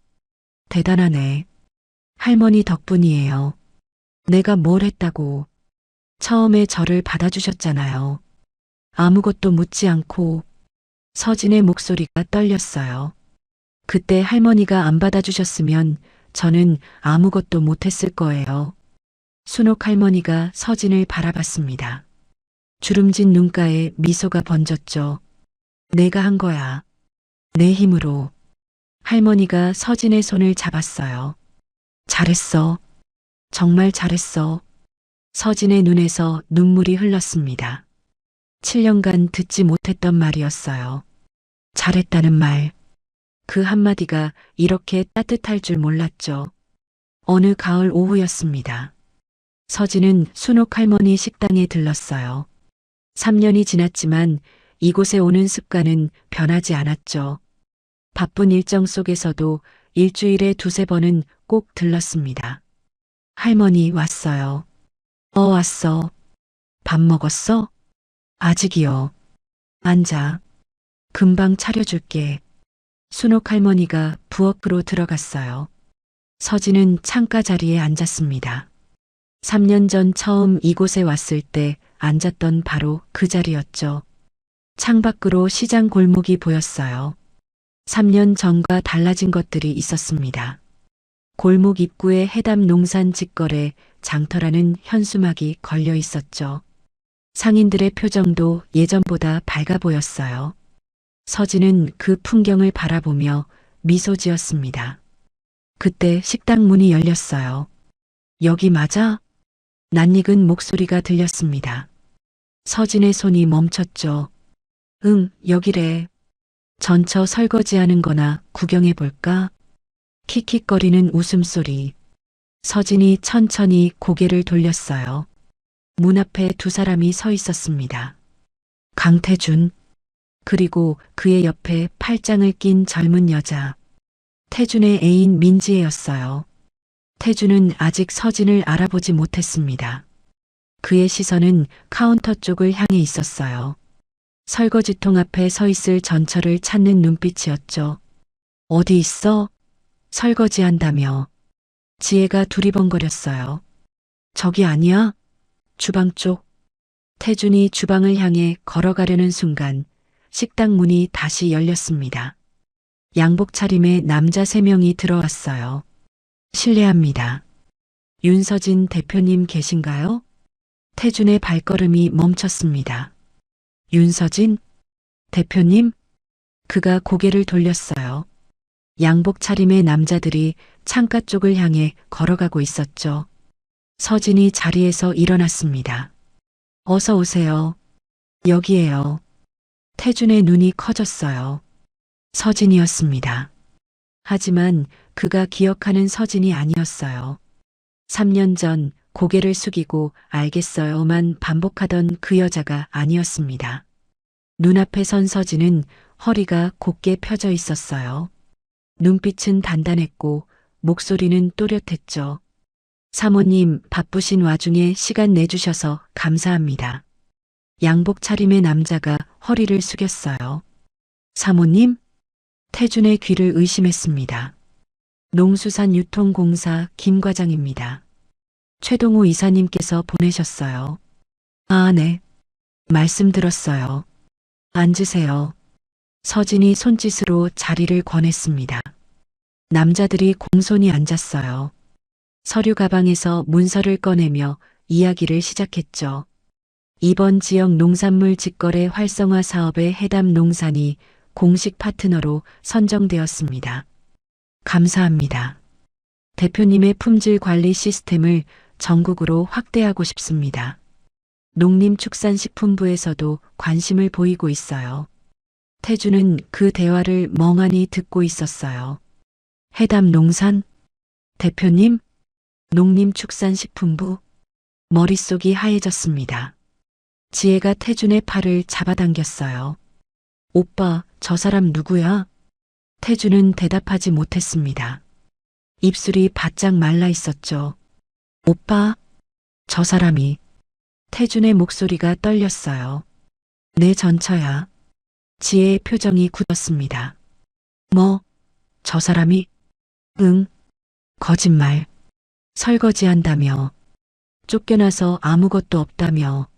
대단하네. 할머니 덕분이에요. 내가 뭘 했다고. 처음에 저를 받아주셨잖아요. 아무것도 묻지 않고. 서진의 목소리가 떨렸어요. 그때 할머니가 안 받아주셨으면 저는 아무것도 못했을 거예요. 순옥 할머니가 서진을 바라봤습니다. 주름진 눈가에 미소가 번졌죠. 내가 한 거야. 내 힘으로. 할머니가 서진의 손을 잡았어요. 잘했어. 정말 잘했어. 서진의 눈에서 눈물이 흘렀습니다. 7년간 듣지 못했던 말이었어요. 잘했다는 말. 그 한마디가 이렇게 따뜻할 줄 몰랐죠. 어느 가을 오후였습니다. 서진은 순옥 할머니 식당에 들렀어요. 3년이 지났지만 이곳에 오는 습관은 변하지 않았죠. 바쁜 일정 속에서도 일주일에 2~3번은 꼭 들렀습니다. 할머니 왔어요. 왔어. 밥 먹었어? 아직이요. 앉아. 금방 차려줄게. 순옥 할머니가 부엌으로 들어갔어요. 서진은 창가 자리에 앉았습니다. 3년 전 처음 이곳에 왔을 때 앉았던 바로 그 자리였죠. 창밖으로 시장 골목이 보였어요. 3년 전과 달라진 것들이 있었습니다. 골목 입구에 해담 농산 직거래 장터라는 현수막이 걸려 있었죠. 상인들의 표정도 예전보다 밝아 보였어요. 서진은 그 풍경을 바라보며 미소 지었습니다. 그때 식당 문이 열렸어요. 여기 맞아? 낯익은 목소리가 들렸습니다. 서진의 손이 멈췄죠. 응, 여기래. 전처 설거지하는 거나 구경해 볼까? 킥킥거리는 웃음소리. 서진이 천천히 고개를 돌렸어요. 문 앞에 두 사람이 서 있었습니다. 강태준, 그리고 그의 옆에 팔짱을 낀 젊은 여자. 태준의 애인 민지혜였어요. 태준은 아직 서진을 알아보지 못했습니다. 그의 시선은 카운터 쪽을 향해 있었어요. 설거지통 앞에 서 있을 전처를 찾는 눈빛이었죠. 어디 있어? 설거지한다며. 지혜가 두리번거렸어요. 저기 아니야? 주방 쪽. 태준이 주방을 향해 걸어가려는 순간 식당 문이 다시 열렸습니다. 양복 차림의 남자 3명이 들어왔어요. 실례합니다. 윤서진 대표님 계신가요? 태준의 발걸음이 멈췄습니다. 윤서진? 대표님? 그가 고개를 돌렸어요. 양복 차림의 남자들이 창가 쪽을 향해 걸어가고 있었죠. 서진이 자리에서 일어났습니다. 어서 오세요. 여기에요. 태준의 눈이 커졌어요. 서진이었습니다. 하지만 그가 기억하는 서진이 아니었어요. 3년 전 고개를 숙이고 알겠어요만 반복하던 그 여자가 아니었습니다. 눈앞에 선 서진은 허리가 곧게 펴져 있었어요. 눈빛은 단단했고 목소리는 또렷했죠. 사모님 바쁘신 와중에 시간 내주셔서 감사합니다. 양복 차림의 남자가 허리를 숙였어요. 사모님? 태준의 귀를 의심했습니다. 농수산유통공사 김 과장입니다. 최동호 이사님께서 보내셨어요. 아, 네. 말씀 들었어요. 앉으세요. 서진이 손짓으로 자리를 권했습니다. 남자들이 공손히 앉았어요. 서류 가방에서 문서를 꺼내며 이야기를 시작했죠. 이번 지역 농산물 직거래 활성화 사업의 해담 농산이 공식 파트너로 선정되었습니다. 감사합니다. 대표님의 품질 관리 시스템을 전국으로 확대하고 싶습니다. 농림축산식품부에서도 관심을 보이고 있어요. 태준은 그 대화를 멍하니 듣고 있었어요. 해담 농산? 대표님? 농림축산식품부? 머릿속이 하얘졌습니다. 지혜가 태준의 팔을 잡아당겼어요. 오빠, 저 사람 누구야? 태준은 대답하지 못했습니다. 입술이 바짝 말라 있었죠. 오빠, 저 사람이. 태준의 목소리가 떨렸어요. 내 전처야. 지혜의 표정이 굳었습니다. 뭐, 저 사람이? 응, 거짓말. 설거지한다며. 쫓겨나서 아무것도 없다며.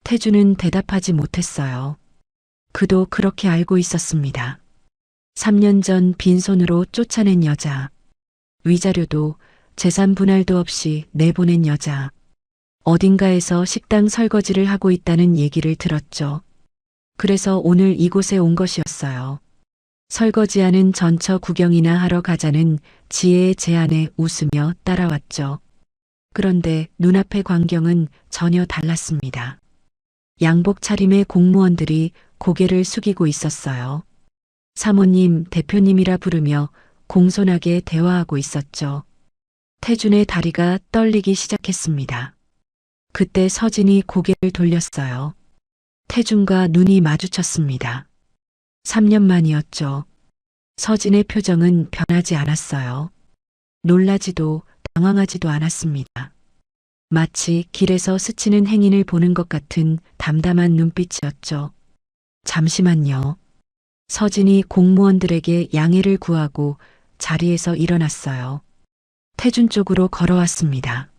태준은 대답하지 못했어요. 그도 그렇게 알고 있었습니다. 3년 전 빈손으로 쫓아낸 여자. 위자료도 재산 분할도 없이 내보낸 여자. 어딘가에서 식당 설거지를 하고 있다는 얘기를 들었죠. 그래서 오늘 이곳에 온 것이었어요. 설거지하는 전처 구경이나 하러 가자는 지혜의 제안에 웃으며 따라왔죠. 그런데 눈앞의 광경은 전혀 달랐습니다. 양복 차림의 공무원들이 고개를 숙이고 있었어요. 사모님, 대표님이라 부르며 공손하게 대화하고 있었죠. 태준의 다리가 떨리기 시작했습니다. 그때 서진이 고개를 돌렸어요. 태준과 눈이 마주쳤습니다. 3년 만이었죠. 서진의 표정은 변하지 않았어요. 놀라지도 당황하지도 않았습니다. 마치 길에서 스치는 행인을 보는 것 같은 담담한 눈빛이었죠. 잠시만요. 서진이 공무원들에게 양해를 구하고 자리에서 일어났어요. 태준 쪽으로 걸어왔습니다.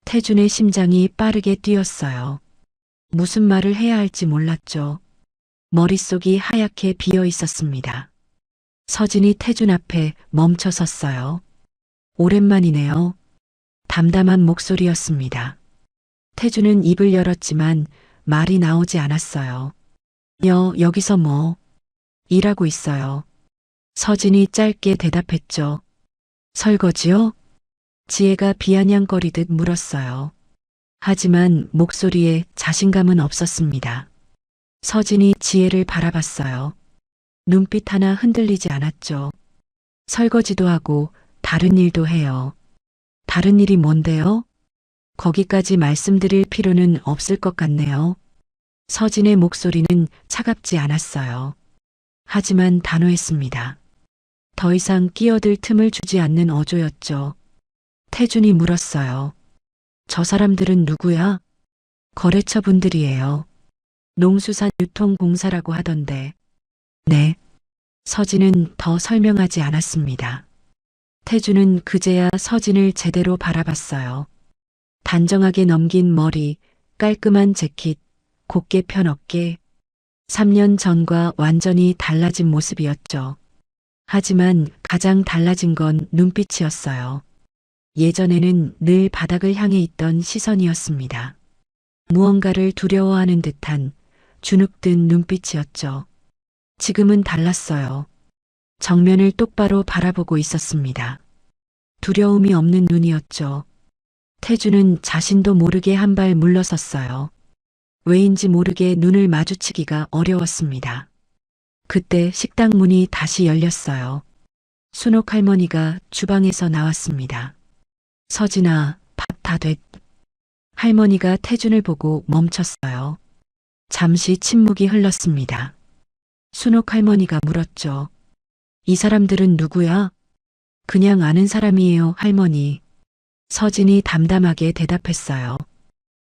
태준의 심장이 빠르게 뛰었어요. 무슨 말을 해야 할지 몰랐죠. 머릿속이 하얗게 비어 있었습니다. 서진이 태준 앞에 멈춰 섰어요. 오랜만이네요. 담담한 목소리였습니다. 태준은 입을 열었지만 말이 나오지 않았어요. 여기서 뭐? 일하고 있어요. 서진이 짧게 대답했죠. 설거지요? 지혜가 비아냥거리듯 물었어요. 하지만 목소리에 자신감은 없었습니다. 서진이 지혜를 바라봤어요. 눈빛 하나 흔들리지 않았죠. 설거지도 하고 다른 일도 해요. 다른 일이 뭔데요? 거기까지 말씀드릴 필요는 없을 것 같네요. 서진의 목소리는 차갑지 않았어요. 하지만 단호했습니다. 더 이상 끼어들 틈을 주지 않는 어조였죠. 태준이 물었어요. 저 사람들은 누구야? 거래처 분들이에요. 농수산 유통공사라고 하던데. 네. 서진은 더 설명하지 않았습니다. 태준은 그제야 서진을 제대로 바라봤어요. 단정하게 넘긴 머리, 깔끔한 재킷, 곧게 편 어깨. 3년 전과 완전히 달라진 모습이었죠. 하지만 가장 달라진 건 눈빛이었어요. 예전에는 늘 바닥을 향해 있던 시선이었습니다. 무언가를 두려워하는 듯한 주눅든 눈빛이었죠. 지금은 달랐어요. 정면을 똑바로 바라보고 있었습니다. 두려움이 없는 눈이었죠. 태주는 자신도 모르게 한 발 물러섰어요. 왜인지 모르게 눈을 마주치기가 어려웠습니다. 그때 식당 문이 다시 열렸어요. 순옥 할머니가 주방에서 나왔습니다. 서진아, 밥 다 됐. 할머니가 태준을 보고 멈췄어요. 잠시 침묵이 흘렀습니다. 순옥 할머니가 물었죠. 이 사람들은 누구야? 그냥 아는 사람이에요, 할머니. 서진이 담담하게 대답했어요.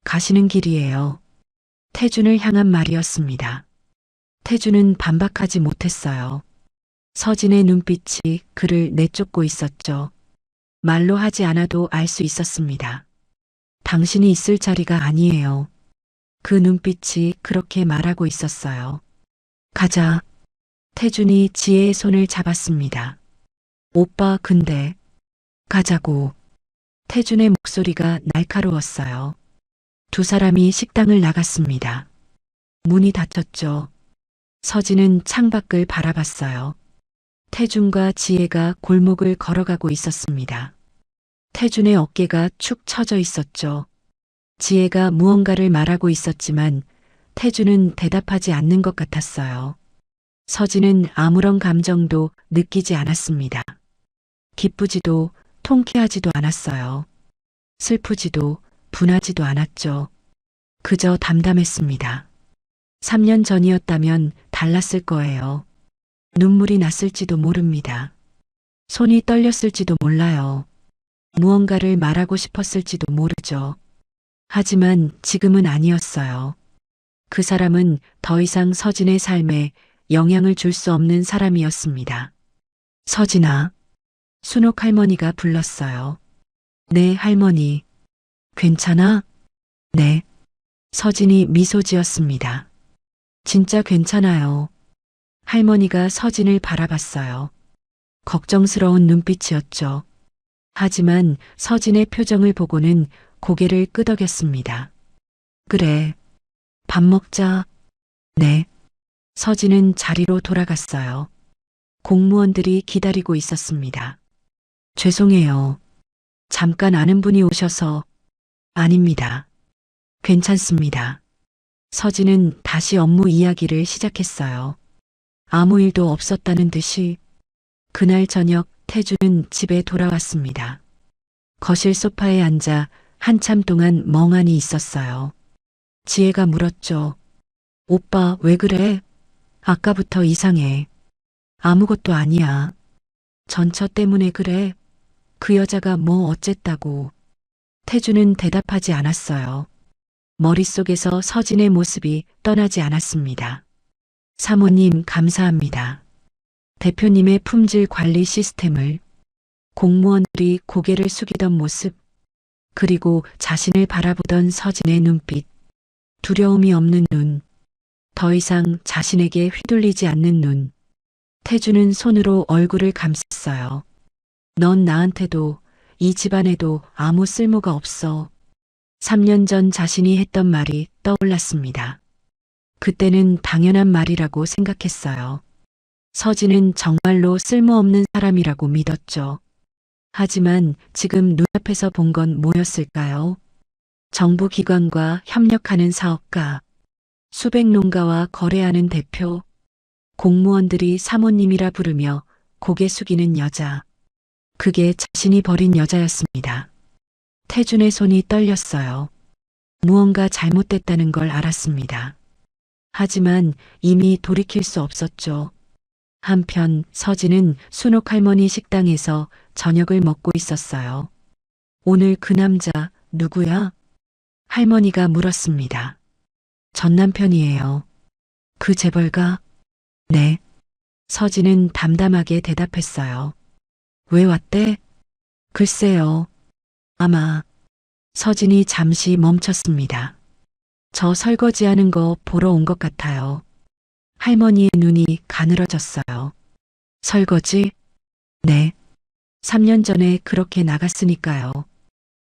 가시는 길이에요. 태준을 향한 말이었습니다. 태준은 반박하지 못했어요. 서진의 눈빛이 그를 내쫓고 있었죠. 말로 하지 않아도 알 수 있었습니다. 당신이 있을 자리가 아니에요. 그 눈빛이 그렇게 말하고 있었어요. 가자. 태준이 지혜의 손을 잡았습니다. 오빠, 근데 가자고. 태준의 목소리가 날카로웠어요. 두 사람이 식당을 나갔습니다. 문이 닫혔죠. 서진은 창밖을 바라봤어요. 태준과 지혜가 골목을 걸어가고 있었습니다. 태준의 어깨가 축 처져 있었죠. 지혜가 무언가를 말하고 있었지만 태준은 대답하지 않는 것 같았어요. 서진은 아무런 감정도 느끼지 않았습니다. 기쁘지도 통쾌하지도 않았어요. 슬프지도 분하지도 않았죠. 그저 담담했습니다. 3년 전이었다면 달랐을 거예요. 눈물이 났을지도 모릅니다. 손이 떨렸을지도 몰라요. 무언가를 말하고 싶었을지도 모르죠. 하지만 지금은 아니었어요. 그 사람은 더 이상 서진의 삶에 영향을 줄 수 없는 사람이었습니다. 서진아. 순옥 할머니가 불렀어요. 네, 할머니. 괜찮아? 네. 서진이 미소 지었습니다. 진짜 괜찮아요. 할머니가 서진을 바라봤어요. 걱정스러운 눈빛이었죠. 하지만 서진의 표정을 보고는 고개를 끄덕였습니다. 그래. 밥 먹자. 네. 서진은 자리로 돌아갔어요. 공무원들이 기다리고 있었습니다. 죄송해요. 잠깐 아는 분이 오셔서. 아닙니다. 괜찮습니다. 서진은 다시 업무 이야기를 시작했어요. 아무 일도 없었다는 듯이. 그날 저녁 태주는 집에 돌아왔습니다. 거실 소파에 앉아 한참 동안 멍하니 있었어요. 지혜가 물었죠. 오빠, 왜 그래? 아까부터 이상해. 아무것도 아니야. 전처 때문에 그래. 그 여자가 뭐 어쨌다고. 태주는 대답하지 않았어요. 머릿속에서 서진의 모습이 떠나지 않았습니다. 사모님 감사합니다. 대표님의 품질 관리 시스템을, 공무원들이 고개를 숙이던 모습, 그리고 자신을 바라보던 서진의 눈빛, 두려움이 없는 눈, 더 이상 자신에게 휘둘리지 않는 눈. 태주는 손으로 얼굴을 감쌌어요. 넌 나한테도 이 집안에도 아무 쓸모가 없어. 3년 전 자신이 했던 말이 떠올랐습니다. 그때는 당연한 말이라고 생각했어요. 서진은 정말로 쓸모없는 사람이라고 믿었죠. 하지만 지금 눈앞에서 본 건 뭐였을까요? 정부 기관과 협력하는 사업가, 수백 농가와 거래하는 대표, 공무원들이 사모님이라 부르며 고개 숙이는 여자. 그게 자신이 버린 여자였습니다. 태준의 손이 떨렸어요. 무언가 잘못됐다는 걸 알았습니다. 하지만 이미 돌이킬 수 없었죠. 한편 서진은 순옥 할머니 식당에서 저녁을 먹고 있었어요. 오늘 그 남자 누구야? 할머니가 물었습니다. 전 남편이에요. 그 재벌가? 네. 서진은 담담하게 대답했어요. 왜 왔대? 글쎄요. 아마. 서진이 잠시 멈췄습니다. 저 설거지하는 거 보러 온 것 같아요. 할머니의 눈이 가늘어졌어요. 설거지? 네. 3년 전에 그렇게 나갔으니까요.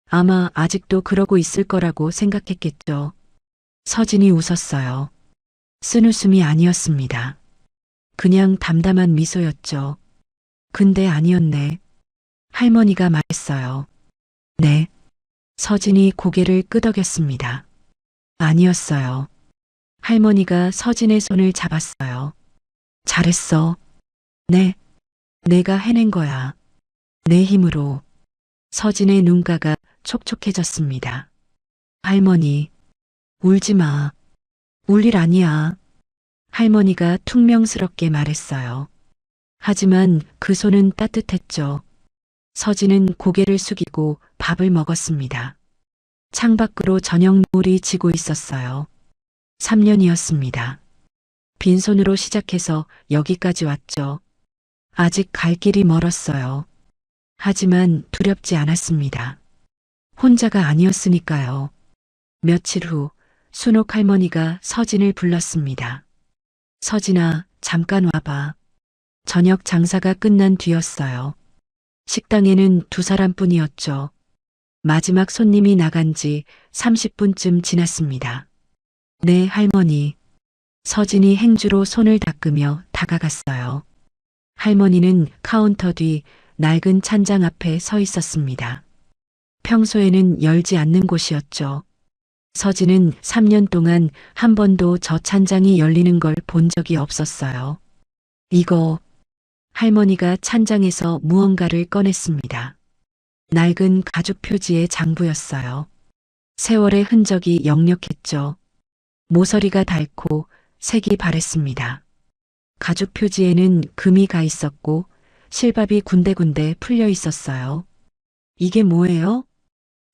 아마 아직도 그러고 있을 거라고 생각했겠죠. 서진이 웃었어요. 쓴웃음이 아니었습니다. 그냥 담담한 미소였죠. 근데 아니었네. 할머니가 말했어요. 네. 서진이 고개를 끄덕였습니다. 아니었어요. 할머니가 서진의 손을 잡았어요. 잘했어. 네. 내가 해낸 거야. 내 힘으로. 서진의 눈가가 촉촉해졌습니다. 할머니, 울지 마. 울 일 아니야. 할머니가 퉁명스럽게 말했어요. 하지만 그 손은 따뜻했죠. 서진은 고개를 숙이고 밥을 먹었습니다. 창밖으로 저녁 노을이 지고 있었어요. 3년이었습니다. 빈손으로 시작해서 여기까지 왔죠. 아직 갈 길이 멀었어요. 하지만 두렵지 않았습니다. 혼자가 아니었으니까요. 며칠 후 순옥 할머니가 서진을 불렀습니다. 서진아, 잠깐 와봐. 저녁 장사가 끝난 뒤였어요. 식당에는 두 사람뿐이었죠. 마지막 손님이 나간 지 30분쯤 지났습니다. 네, 할머니. 서진이 행주로 손을 닦으며 다가갔어요. 할머니는 카운터 뒤 낡은 찬장 앞에 서 있었습니다. 평소에는 열지 않는 곳이었죠. 서진은 3년 동안 한 번도 저 찬장이 열리는 걸 본 적이 없었어요. 이거, 할머니가 찬장에서 무언가를 꺼냈습니다. 낡은 가죽 표지의 장부였어요. 세월의 흔적이 역력했죠. 모서리가 닳고 색이 바랬습니다. 가죽 표지에는 금이 가 있었고 실밥이 군데군데 풀려 있었어요. 이게 뭐예요?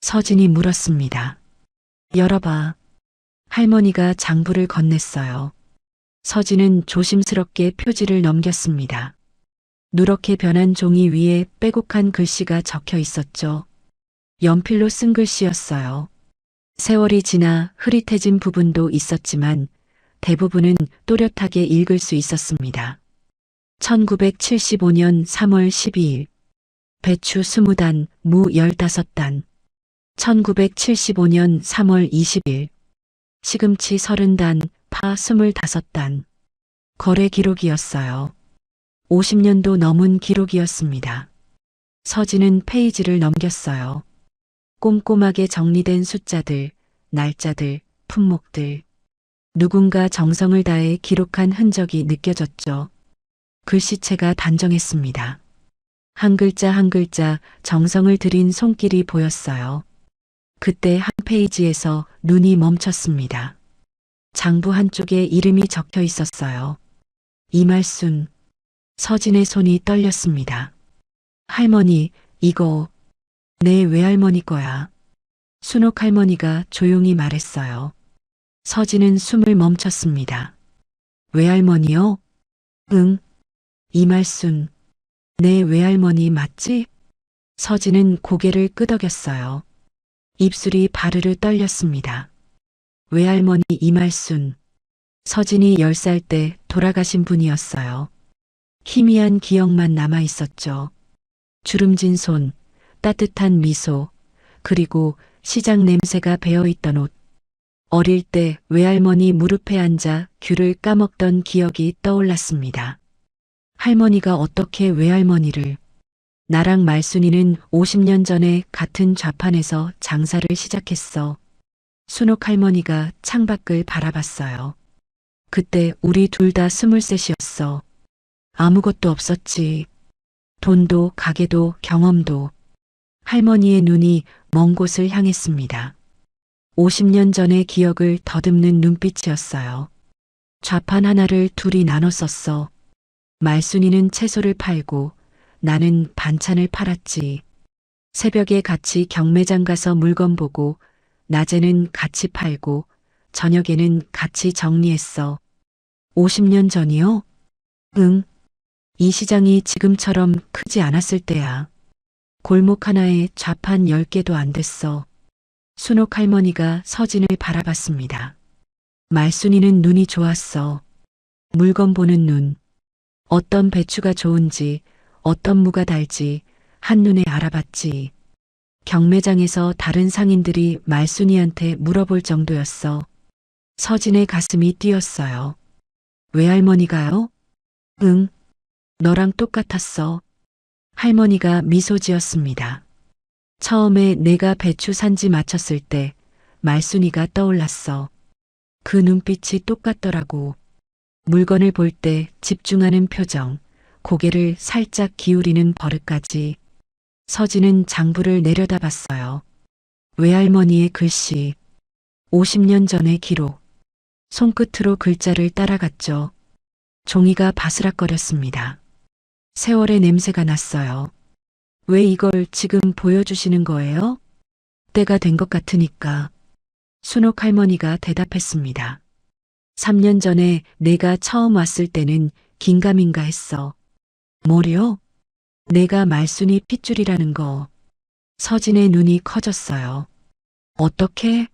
서진이 물었습니다. 열어봐. 할머니가 장부를 건넸어요. 서진은 조심스럽게 표지를 넘겼습니다. 누렇게 변한 종이 위에 빼곡한 글씨가 적혀 있었죠. 연필로 쓴 글씨였어요. 세월이 지나 흐릿해진 부분도 있었지만 대부분은 또렷하게 읽을 수 있었습니다. 1975년 3월 12일 배추 20단, 무 15단. 1975년 3월 20일 시금치 30단, 파 25단. 거래 기록이었어요. 50년도 넘은 기록이었습니다. 서진은 페이지를 넘겼어요. 꼼꼼하게 정리된 숫자들, 날짜들, 품목들. 누군가 정성을 다해 기록한 흔적이 느껴졌죠. 글씨체가 단정했습니다. 한 글자 한 글자 정성을 들인 손길이 보였어요. 그때 한 페이지에서 눈이 멈췄습니다. 장부 한쪽에 이름이 적혀 있었어요. 이말순. 서진의 손이 떨렸습니다. 할머니, 이거 내 외할머니 거야. 순옥 할머니가 조용히 말했어요. 서진은 숨을 멈췄습니다. 외할머니요? 응. 이말순, 내 외할머니 맞지? 서진은 고개를 끄덕였어요. 입술이 바르르 떨렸습니다. 외할머니 이말순. 서진이 10살 때 돌아가신 분이었어요. 희미한 기억만 남아 있었죠. 주름진 손, 따뜻한 미소, 그리고 시장 냄새가 배어있던 옷. 어릴 때 외할머니 무릎에 앉아 귤을 까먹던 기억이 떠올랐습니다. 할머니가 어떻게 외할머니를, 나랑 말순이는 50년 전에 같은 좌판에서 장사를 시작했어. 순옥 할머니가 창밖을 바라봤어요. 그때 우리 둘 다 23이었어. 아무것도 없었지. 돈도 가게도 경험도. 할머니의 눈이 먼 곳을 향했습니다. 50년 전의 기억을 더듬는 눈빛이었어요. 좌판 하나를 둘이 나눠 썼어. 말순이는 채소를 팔고 나는 반찬을 팔았지. 새벽에 같이 경매장 가서 물건 보고 낮에는 같이 팔고 저녁에는 같이 정리했어. 50년 전이요? 응. 이 시장이 지금처럼 크지 않았을 때야. 골목 하나에 좌판 10개도 안 됐어. 순옥 할머니가 서진을 바라봤습니다. 말순이는 눈이 좋았어. 물건 보는 눈. 어떤 배추가 좋은지, 어떤 무가 달지 한눈에 알아봤지. 경매장에서 다른 상인들이 말순이한테 물어볼 정도였어. 서진의 가슴이 뛰었어요. 외할머니가요? 응. 너랑 똑같았어. 할머니가 미소 지었습니다. 처음에 내가 배추 산지 맞췄을 때 말순이가 떠올랐어. 그 눈빛이 똑같더라고. 물건을 볼 때 집중하는 표정, 고개를 살짝 기울이는 버릇까지. 서진은 장부를 내려다봤어요. 외할머니의 글씨, 50년 전의 기록. 손끝으로 글자를 따라갔죠. 종이가 바스락거렸습니다. 세월의 냄새가 났어요. 왜 이걸 지금 보여주시는 거예요? 때가 된 것 같으니까. 순옥 할머니가 대답했습니다. 3년 전에 내가 처음 왔을 때는 긴가민가 했어. 뭐려? 내가 말순이 핏줄이라는 거. 서진의 눈이 커졌어요. 어떻게?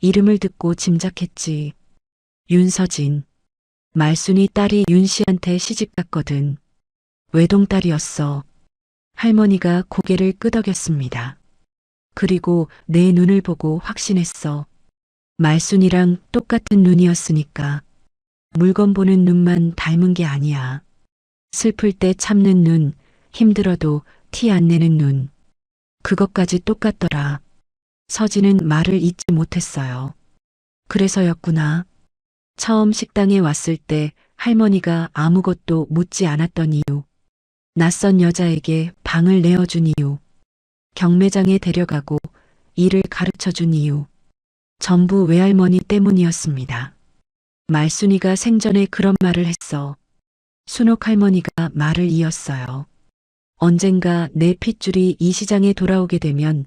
이름을 듣고 짐작했지. 윤서진. 말순이 딸이 윤 씨한테 시집 갔거든. 외동딸이었어. 할머니가 고개를 끄덕였습니다. 그리고 내 눈을 보고 확신했어. 말순이랑 똑같은 눈이었으니까. 물건 보는 눈만 닮은 게 아니야. 슬플 때 참는 눈, 힘들어도 티 안 내는 눈. 그것까지 똑같더라. 서진은 말을 잇지 못했어요. 그래서였구나. 처음 식당에 왔을 때 할머니가 아무것도 묻지 않았던 이유. 낯선 여자에게 방을 내어준 이유. 경매장에 데려가고 일을 가르쳐준 이유. 전부 외할머니 때문이었습니다. 말순이가 생전에 그런 말을 했어. 순옥 할머니가 말을 이었어요. 언젠가 내 핏줄이 이 시장에 돌아오게 되면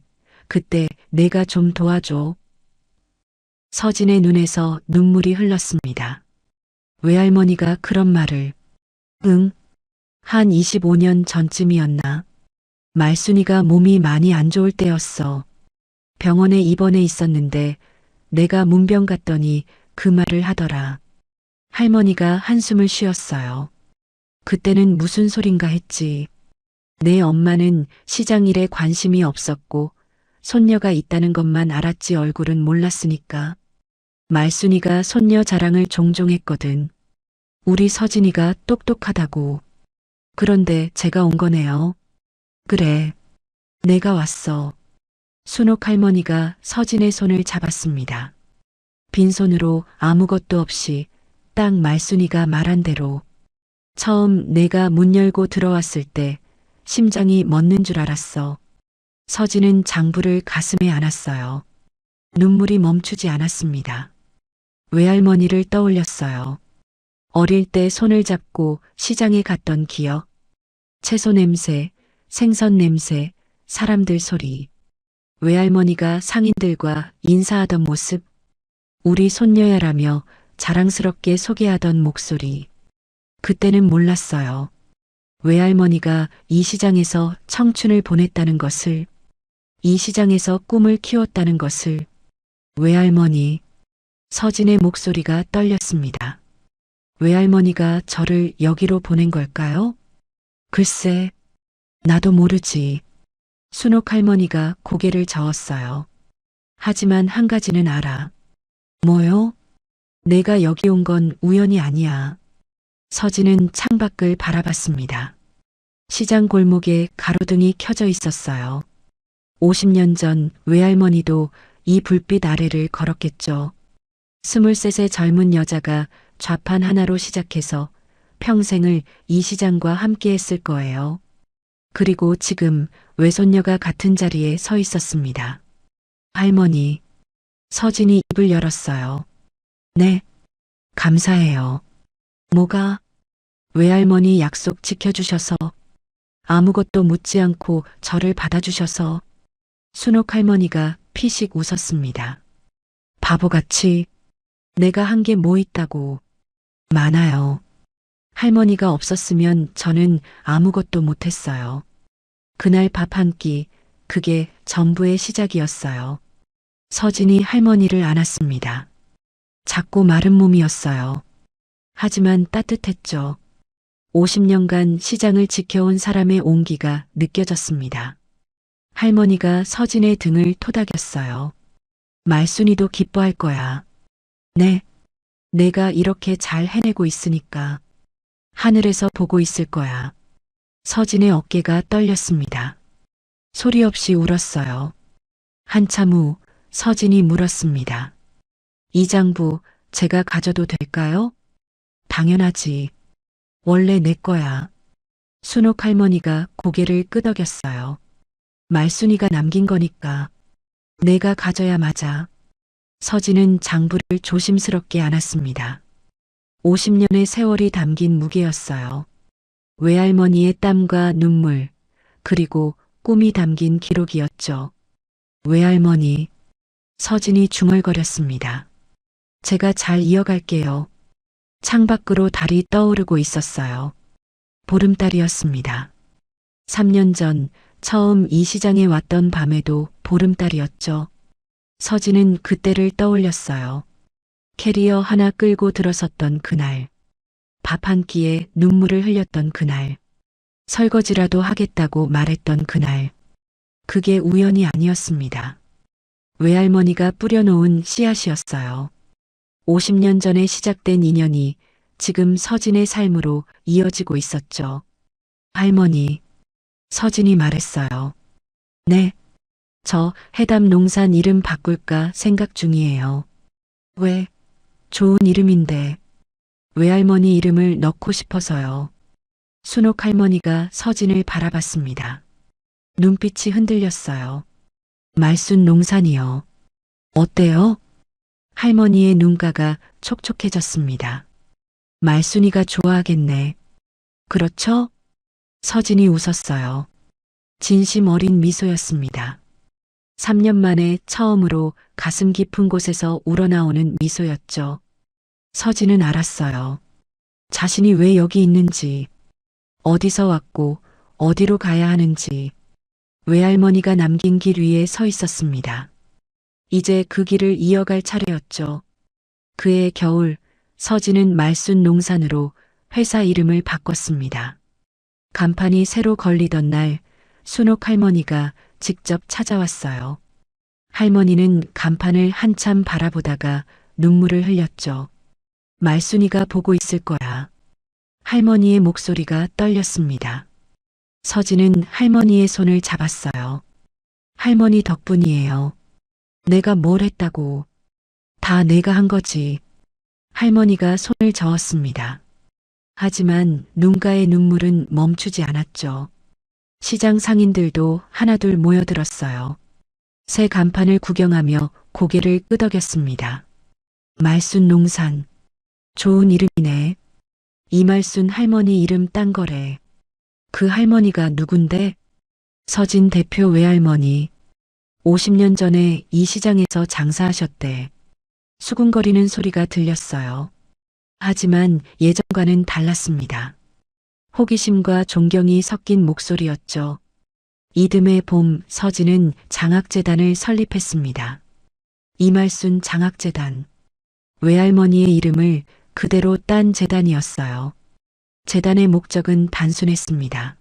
그때 내가 좀 도와줘. 서진의 눈에서 눈물이 흘렀습니다. 외할머니가 그런 말을. 응. 한 25년 전쯤이었나. 말순이가 몸이 많이 안 좋을 때였어. 병원에 입원해 있었는데 내가 문병 갔더니 그 말을 하더라. 할머니가 한숨을 쉬었어요. 그때는 무슨 소린가 했지. 내 엄마는 시장 일에 관심이 없었고 손녀가 있다는 것만 알았지 얼굴은 몰랐으니까. 말순이가 손녀 자랑을 종종 했거든. 우리 서진이가 똑똑하다고. 그런데 제가 온 거네요. 그래. 내가 왔어. 순옥 할머니가 서진의 손을 잡았습니다. 빈손으로 아무것도 없이 딱 말순이가 말한 대로. 처음 내가 문 열고 들어왔을 때 심장이 멎는 줄 알았어. 서진은 장부를 가슴에 안았어요. 눈물이 멈추지 않았습니다. 외할머니를 떠올렸어요. 어릴 때 손을 잡고 시장에 갔던 기억. 채소 냄새, 생선 냄새, 사람들 소리, 외할머니가 상인들과 인사하던 모습, 우리 손녀야라며 자랑스럽게 소개하던 목소리. 그때는 몰랐어요. 외할머니가 이 시장에서 청춘을 보냈다는 것을, 이 시장에서 꿈을 키웠다는 것을. 외할머니, 서진의 목소리가 떨렸습니다. 외할머니가 저를 여기로 보낸 걸까요? 글쎄, 나도 모르지. 순옥 할머니가 고개를 저었어요. 하지만 한 가지는 알아. 뭐요? 내가 여기 온 건 우연이 아니야. 서진은 창밖을 바라봤습니다. 시장 골목에 가로등이 켜져 있었어요. 50년 전 외할머니도 이 불빛 아래를 걸었겠죠. 23의 젊은 여자가 좌판 하나로 시작해서 평생을 이 시장과 함께 했을 거예요. 그리고 지금 외손녀가 같은 자리에 서 있었습니다. 할머니, 서진이 입을 열었어요. 네, 감사해요. 뭐가? 외할머니 약속 지켜주셔서, 아무것도 묻지 않고 저를 받아주셔서. 순옥 할머니가 피식 웃었습니다. 바보같이. 내가 한 게 뭐 있다고. 많아요. 할머니가 없었으면 저는 아무것도 못했어요. 그날 밥 한 끼, 그게 전부의 시작이었어요. 서진이 할머니를 안았습니다. 작고 마른 몸이었어요. 하지만 따뜻했죠. 50년간 시장을 지켜온 사람의 온기가 느껴졌습니다. 할머니가 서진의 등을 토닥였어요. 말순이도 기뻐할 거야. 네, 내가 이렇게 잘 해내고 있으니까. 하늘에서 보고 있을 거야. 서진의 어깨가 떨렸습니다. 소리 없이 울었어요. 한참 후 서진이 물었습니다. 이 장부 제가 가져도 될까요? 당연하지. 원래 내 거야. 순옥 할머니가 고개를 끄덕였어요. 말순이가 남긴 거니까. 내가 가져야 맞아. 서진은 장부를 조심스럽게 안았습니다. 50년의 세월이 담긴 무게였어요. 외할머니의 땀과 눈물, 그리고 꿈이 담긴 기록이었죠. 외할머니, 서진이 중얼거렸습니다. 제가 잘 이어갈게요. 창밖으로 달이 떠오르고 있었어요. 보름달이었습니다. 3년 전 처음 이 시장에 왔던 밤에도 보름달이었죠. 서진은 그때를 떠올렸어요. 캐리어 하나 끌고 들어섰던 그날. 밥 한 끼에 눈물을 흘렸던 그날. 설거지라도 하겠다고 말했던 그날. 그게 우연이 아니었습니다. 외할머니가 뿌려놓은 씨앗이었어요. 50년 전에 시작된 인연이 지금 서진의 삶으로 이어지고 있었죠. 할머니, 서진이 말했어요. 네, 저 해담 농산 이름 바꿀까 생각 중이에요. 왜? 좋은 이름인데. 외할머니 이름을 넣고 싶어서요. 순옥 할머니가 서진을 바라봤습니다. 눈빛이 흔들렸어요. 말순 농산이요. 어때요? 할머니의 눈가가 촉촉해졌습니다. 말순이가 좋아하겠네. 그렇죠? 서진이 웃었어요. 진심 어린 미소였습니다. 3년 만에 처음으로 가슴 깊은 곳에서 우러나오는 미소였죠. 서진은 알았어요. 자신이 왜 여기 있는지, 어디서 왔고 어디로 가야 하는지. 외할머니가 남긴 길 위에 서 있었습니다. 이제 그 길을 이어갈 차례였죠. 그해 겨울, 서진은 말순 농산으로 회사 이름을 바꿨습니다. 간판이 새로 걸리던 날, 순옥 할머니가 직접 찾아왔어요. 할머니는 간판을 한참 바라보다가 눈물을 흘렸죠. 말순이가 보고 있을 거야. 할머니의 목소리가 떨렸습니다. 서진은 할머니의 손을 잡았어요. 할머니 덕분이에요. 내가 뭘 했다고. 다 내가 한 거지. 할머니가 손을 저었습니다. 하지만 눈가의 눈물은 멈추지 않았죠. 시장 상인들도 하나둘 모여들었어요. 새 간판을 구경하며 고개를 끄덕였습니다. 말순 농산. 좋은 이름이네. 이말순 할머니 이름 딴 거래. 그 할머니가 누군데? 서진 대표 외할머니 50년 전에 이 시장에서 장사하셨대. 수군거리는 소리가 들렸어요. 하지만 예전과는 달랐습니다. 호기심과 존경이 섞인 목소리였죠. 이듬해 봄 서진은 장학재단을 설립했습니다. 이말순 장학재단. 외할머니의 이름을 그대로 딴 재단이었어요. 재단의 목적은 단순했습니다.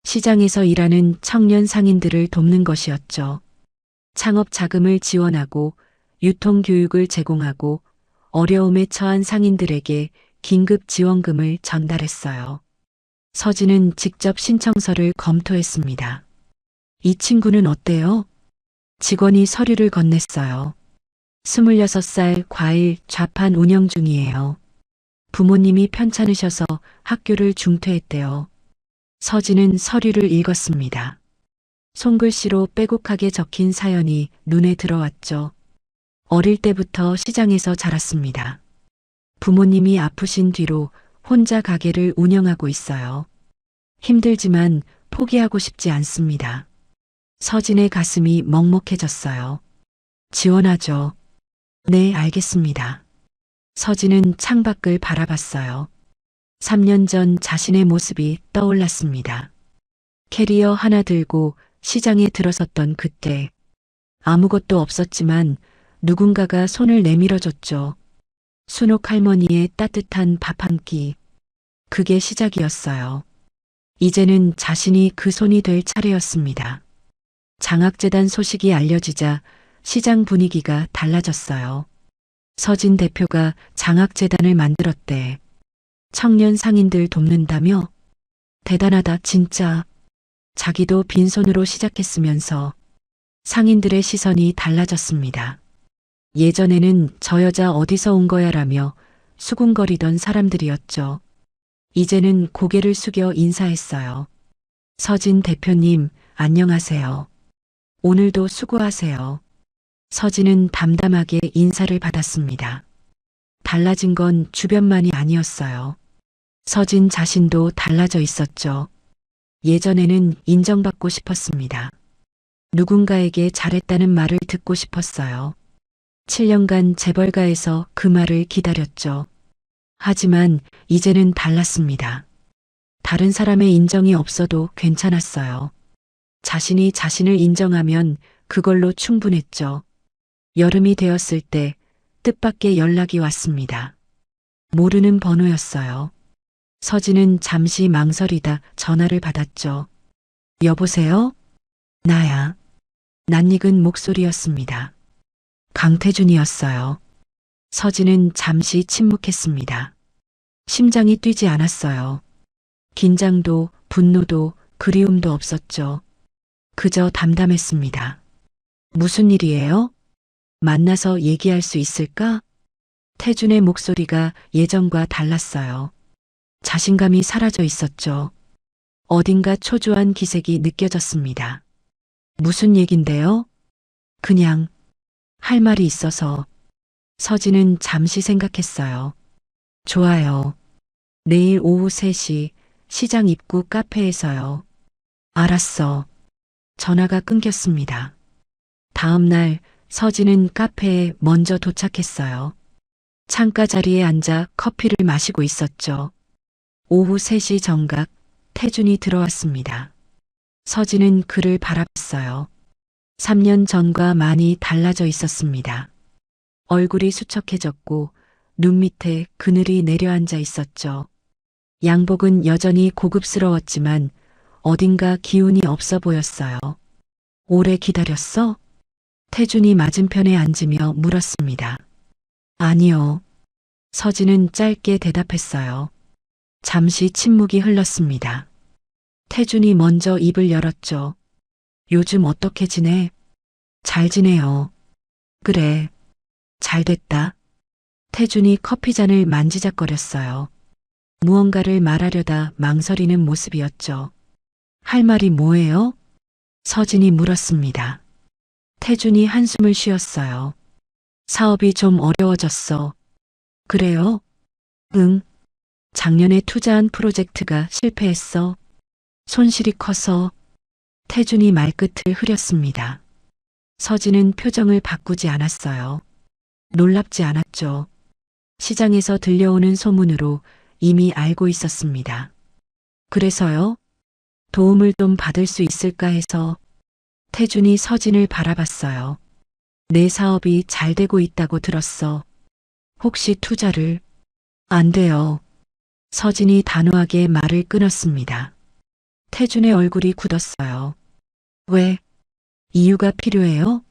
시장에서 일하는 청년 상인들을 돕는 것이었죠. 창업 자금을 지원하고 유통교육을 제공하고 어려움에 처한 상인들에게 긴급 지원금을 전달했어요. 서진은 직접 신청서를 검토했습니다. 이 친구는 어때요? 직원이 서류를 건넸어요. 26살 과일 좌판 운영 중이에요. 부모님이 편찮으셔서 학교를 중퇴했대요. 서진은 서류를 읽었습니다. 손글씨로 빼곡하게 적힌 사연이 눈에 들어왔죠. 어릴 때부터 시장에서 자랐습니다. 부모님이 아프신 뒤로 혼자 가게를 운영하고 있어요. 힘들지만 포기하고 싶지 않습니다. 서진의 가슴이 먹먹해졌어요. 지원하죠. 네, 알겠습니다. 서진은 창밖을 바라봤어요. 3년 전 자신의 모습이 떠올랐습니다. 캐리어 하나 들고 시장에 들어섰던 그때 아무것도 없었지만 누군가가 손을 내밀어줬죠. 순옥 할머니의 따뜻한 밥 한 끼. 그게 시작이었어요. 이제는 자신이 그 손이 될 차례였습니다. 장학재단 소식이 알려지자 시장 분위기가 달라졌어요. 서진 대표가 장학재단을 만들었대. 청년 상인들 돕는다며? 대단하다 진짜. 자기도 빈손으로 시작했으면서 상인들의 시선이 달라졌습니다. 예전에는 저 여자 어디서 온 거야라며 수군거리던 사람들이었죠. 이제는 고개를 숙여 인사했어요. 서진 대표님, 안녕하세요. 오늘도 수고하세요. 서진은 담담하게 인사를 받았습니다. 달라진 건 주변만이 아니었어요. 서진 자신도 달라져 있었죠. 예전에는 인정받고 싶었습니다. 누군가에게 잘했다는 말을 듣고 싶었어요. 7년간 재벌가에서 그 말을 기다렸죠. 하지만 이제는 달랐습니다. 다른 사람의 인정이 없어도 괜찮았어요. 자신이 자신을 인정하면 그걸로 충분했죠. 여름이 되었을 때 뜻밖의 연락이 왔습니다. 모르는 번호였어요. 서진은 잠시 망설이다 전화를 받았죠. 여보세요? 나야. 낯익은 목소리였습니다. 강태준이었어요. 서진은 잠시 침묵했습니다. 심장이 뛰지 않았어요. 긴장도 분노도 그리움도 없었죠. 그저 담담했습니다. 무슨 일이에요? 만나서 얘기할 수 있을까? 태준의 목소리가 예전과 달랐어요. 자신감이 사라져 있었죠. 어딘가 초조한 기색이 느껴졌습니다. 무슨 얘긴데요? 그냥 할 말이 있어서. 서진은 잠시 생각했어요. 좋아요. 내일 오후 3시 시장 입구 카페에서요. 알았어. 전화가 끊겼습니다. 다음 날 서진은 카페에 먼저 도착했어요. 창가 자리에 앉아 커피를 마시고 있었죠. 오후 3시 정각 태준이 들어왔습니다. 서진은 그를 바라봤어요. 3년 전과 많이 달라져 있었습니다. 얼굴이 수척해졌고 눈 밑에 그늘이 내려앉아 있었죠. 양복은 여전히 고급스러웠지만 어딘가 기운이 없어 보였어요. 오래 기다렸어? 태준이 맞은편에 앉으며 물었습니다. 아니요. 서진은 짧게 대답했어요. 잠시 침묵이 흘렀습니다. 태준이 먼저 입을 열었죠. 요즘 어떻게 지내? 잘 지내요. 그래. 잘 됐다. 태준이 커피잔을 만지작거렸어요. 무언가를 말하려다 망설이는 모습이었죠. 할 말이 뭐예요? 서진이 물었습니다. 태준이 한숨을 쉬었어요. 사업이 좀 어려워졌어. 그래요? 응. 작년에 투자한 프로젝트가 실패했어. 손실이 커서. 태준이 말끝을 흐렸습니다. 서진은 표정을 바꾸지 않았어요. 놀랍지 않았죠. 시장에서 들려오는 소문으로 이미 알고 있었습니다. 그래서요? 도움을 좀 받을 수 있을까 해서. 태준이 서진을 바라봤어요. 내 사업이 잘 되고 있다고 들었어. 혹시 투자를? 안 돼요. 서진이 단호하게 말을 끊었습니다. 태준의 얼굴이 굳었어요. 왜? 이유가 필요해요?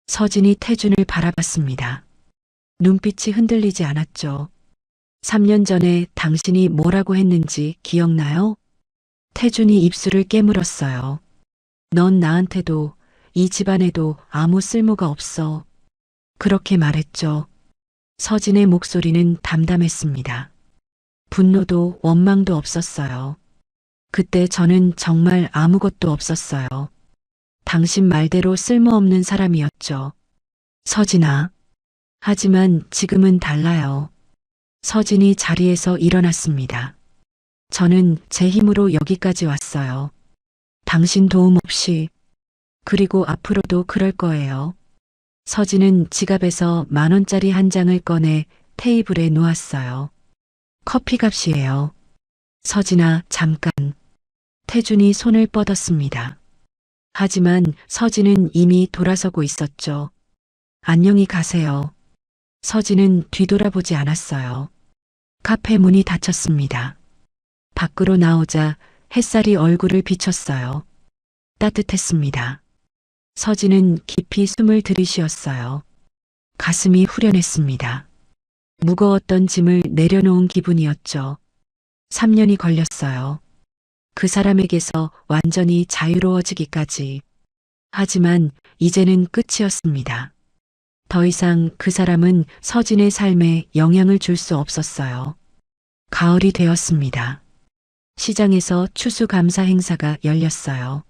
서진이 태준을 바라봤습니다. 눈빛이 흔들리지 않았죠. 3년 전에 당신이 뭐라고 했는지 기억나요? 태준이 입술을 깨물었어요. 넌 나한테도 이 집안에도 아무 쓸모가 없어. 그렇게 말했죠. 서진의 목소리는 담담했습니다. 분노도 원망도 없었어요. 그때 저는 정말 아무것도 없었어요. 당신 말대로 쓸모없는 사람이었죠. 서진아. 하지만 지금은 달라요. 서진이 자리에서 일어났습니다. 저는 제 힘으로 여기까지 왔어요. 당신 도움 없이. 그리고 앞으로도 그럴 거예요. 서진은 지갑에서 10,000원짜리 한 장을 꺼내 테이블에 놓았어요. 커피값이에요. 서진아, 잠깐. 태준이 손을 뻗었습니다. 하지만 서진은 이미 돌아서고 있었죠. 안녕히 가세요. 서진은 뒤돌아보지 않았어요. 카페 문이 닫혔습니다. 밖으로 나오자 햇살이 얼굴을 비췄어요. 따뜻했습니다. 서진은 깊이 숨을 들이쉬었어요. 가슴이 후련했습니다. 무거웠던 짐을 내려놓은 기분이었죠. 3년이 걸렸어요. 그 사람에게서 완전히 자유로워지기까지. 하지만 이제는 끝이었습니다. 더 이상 그 사람은 서진의 삶에 영향을 줄 수 없었어요. 가을이 되었습니다. 시장에서 추수감사 행사가 열렸어요.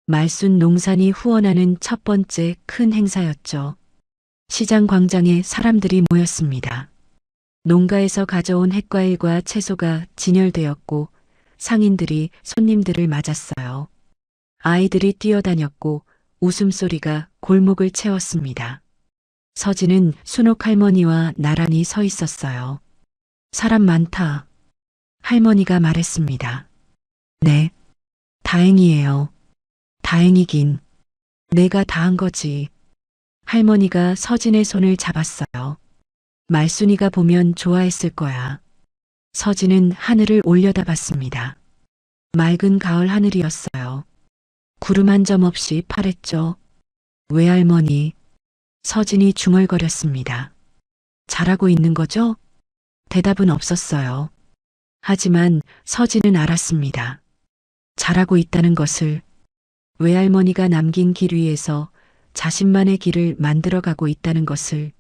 말순 농산이 후원하는 첫 번째 큰 행사였죠. 시장 광장에 사람들이 모였습니다. 농가에서 가져온 햇과일과 채소가 진열되었고 상인들이 손님들을 맞았어요. 아이들이 뛰어다녔고 웃음소리가 골목을 채웠습니다. 서진은 순옥 할머니와 나란히 서 있었어요. 사람 많다. 할머니가 말했습니다. 네, 다행이에요. 다행이긴. 내가 다 한 거지. 할머니가 서진의 손을 잡았어요. 말순이가 보면 좋아했을 거야. 서진은 하늘을 올려다봤습니다. 맑은 가을 하늘이었어요. 구름 한 점 없이 파랬죠. 외할머니. 서진이 중얼거렸습니다. 잘하고 있는 거죠? 대답은 없었어요. 하지만 서진은 알았습니다. 잘하고 있다는 것을. 외할머니가 남긴 길 위에서 자신만의 길을 만들어가고 있다는 것을.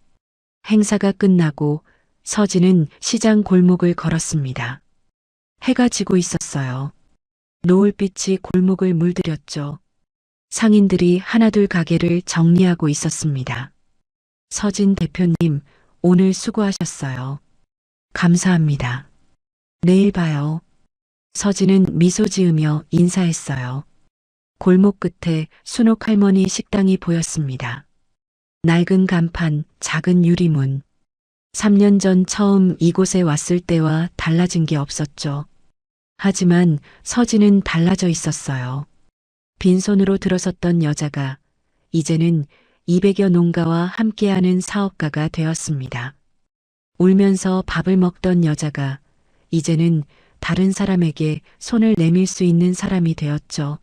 행사가 끝나고 서진은 시장 골목을 걸었습니다. 해가 지고 있었어요. 노을빛이 골목을 물들였죠. 상인들이 하나둘 가게를 정리하고 있었습니다. 서진 대표님, 오늘 수고하셨어요. 감사합니다. 내일 봐요. 서진은 미소 지으며 인사했어요. 골목 끝에 순옥 할머니 식당이 보였습니다. 낡은 간판, 작은 유리문. 3년 전 처음 이곳에 왔을 때와 달라진 게 없었죠. 하지만 서진은 달라져 있었어요. 빈손으로 들어섰던 여자가 이제는 200여 농가와 함께하는 사업가가 되었습니다. 울면서 밥을 먹던 여자가 이제는 다른 사람에게 손을 내밀 수 있는 사람이 되었죠.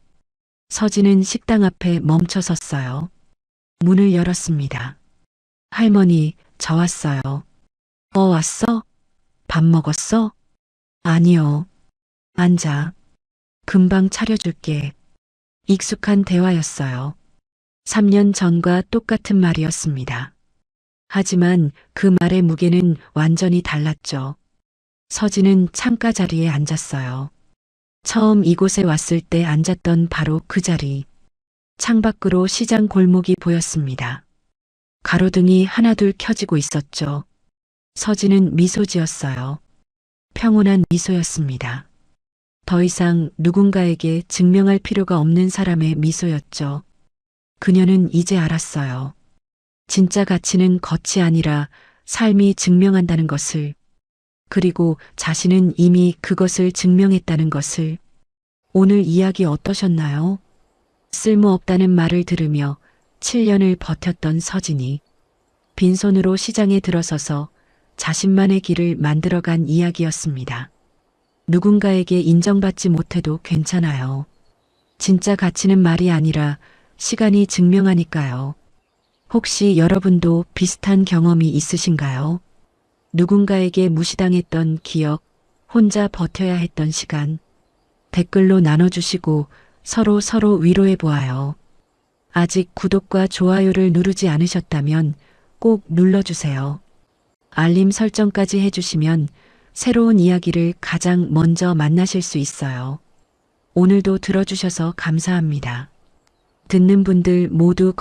서진은 식당 앞에 멈춰 섰어요. 문을 열었습니다. 할머니, 저 왔어요. 왔어? 밥 먹었어? 아니요. 앉아. 금방 차려줄게. 익숙한 대화였어요. 3년 전과 똑같은 말이었습니다. 하지만 그 말의 무게는 완전히 달랐죠. 서진은 창가 자리에 앉았어요. 처음 이곳에 왔을 때 앉았던 바로 그 자리. 창밖으로 시장 골목이 보였습니다. 가로등이 하나둘 켜지고 있었죠. 서진은 미소 지었어요. 평온한 미소였습니다. 더 이상 누군가에게 증명할 필요가 없는 사람의 미소였죠. 그녀는 이제 알았어요. 진짜 가치는 겉이 아니라 삶이 증명한다는 것을, 그리고 자신은 이미 그것을 증명했다는 것을. 오늘 이야기 어떠셨나요? 쓸모없다는 말을 들으며 7년을 버텼던 서진이 빈손으로 시장에 들어서서 자신만의 길을 만들어간 이야기였습니다. 누군가에게 인정받지 못해도 괜찮아요. 진짜 가치는 말이 아니라 시간이 증명하니까요. 혹시 여러분도 비슷한 경험이 있으신가요? 누군가에게 무시당했던 기억, 혼자 버텨야 했던 시간, 댓글로 나눠주시고 서로 위로해 보아요. 아직 구독과 좋아요를 누르지 않으셨다면 꼭 눌러주세요. 알림 설정까지 해주시면 새로운 이야기를 가장 먼저 만나실 수 있어요. 오늘도 들어주셔서 감사합니다. 듣는 분들 모두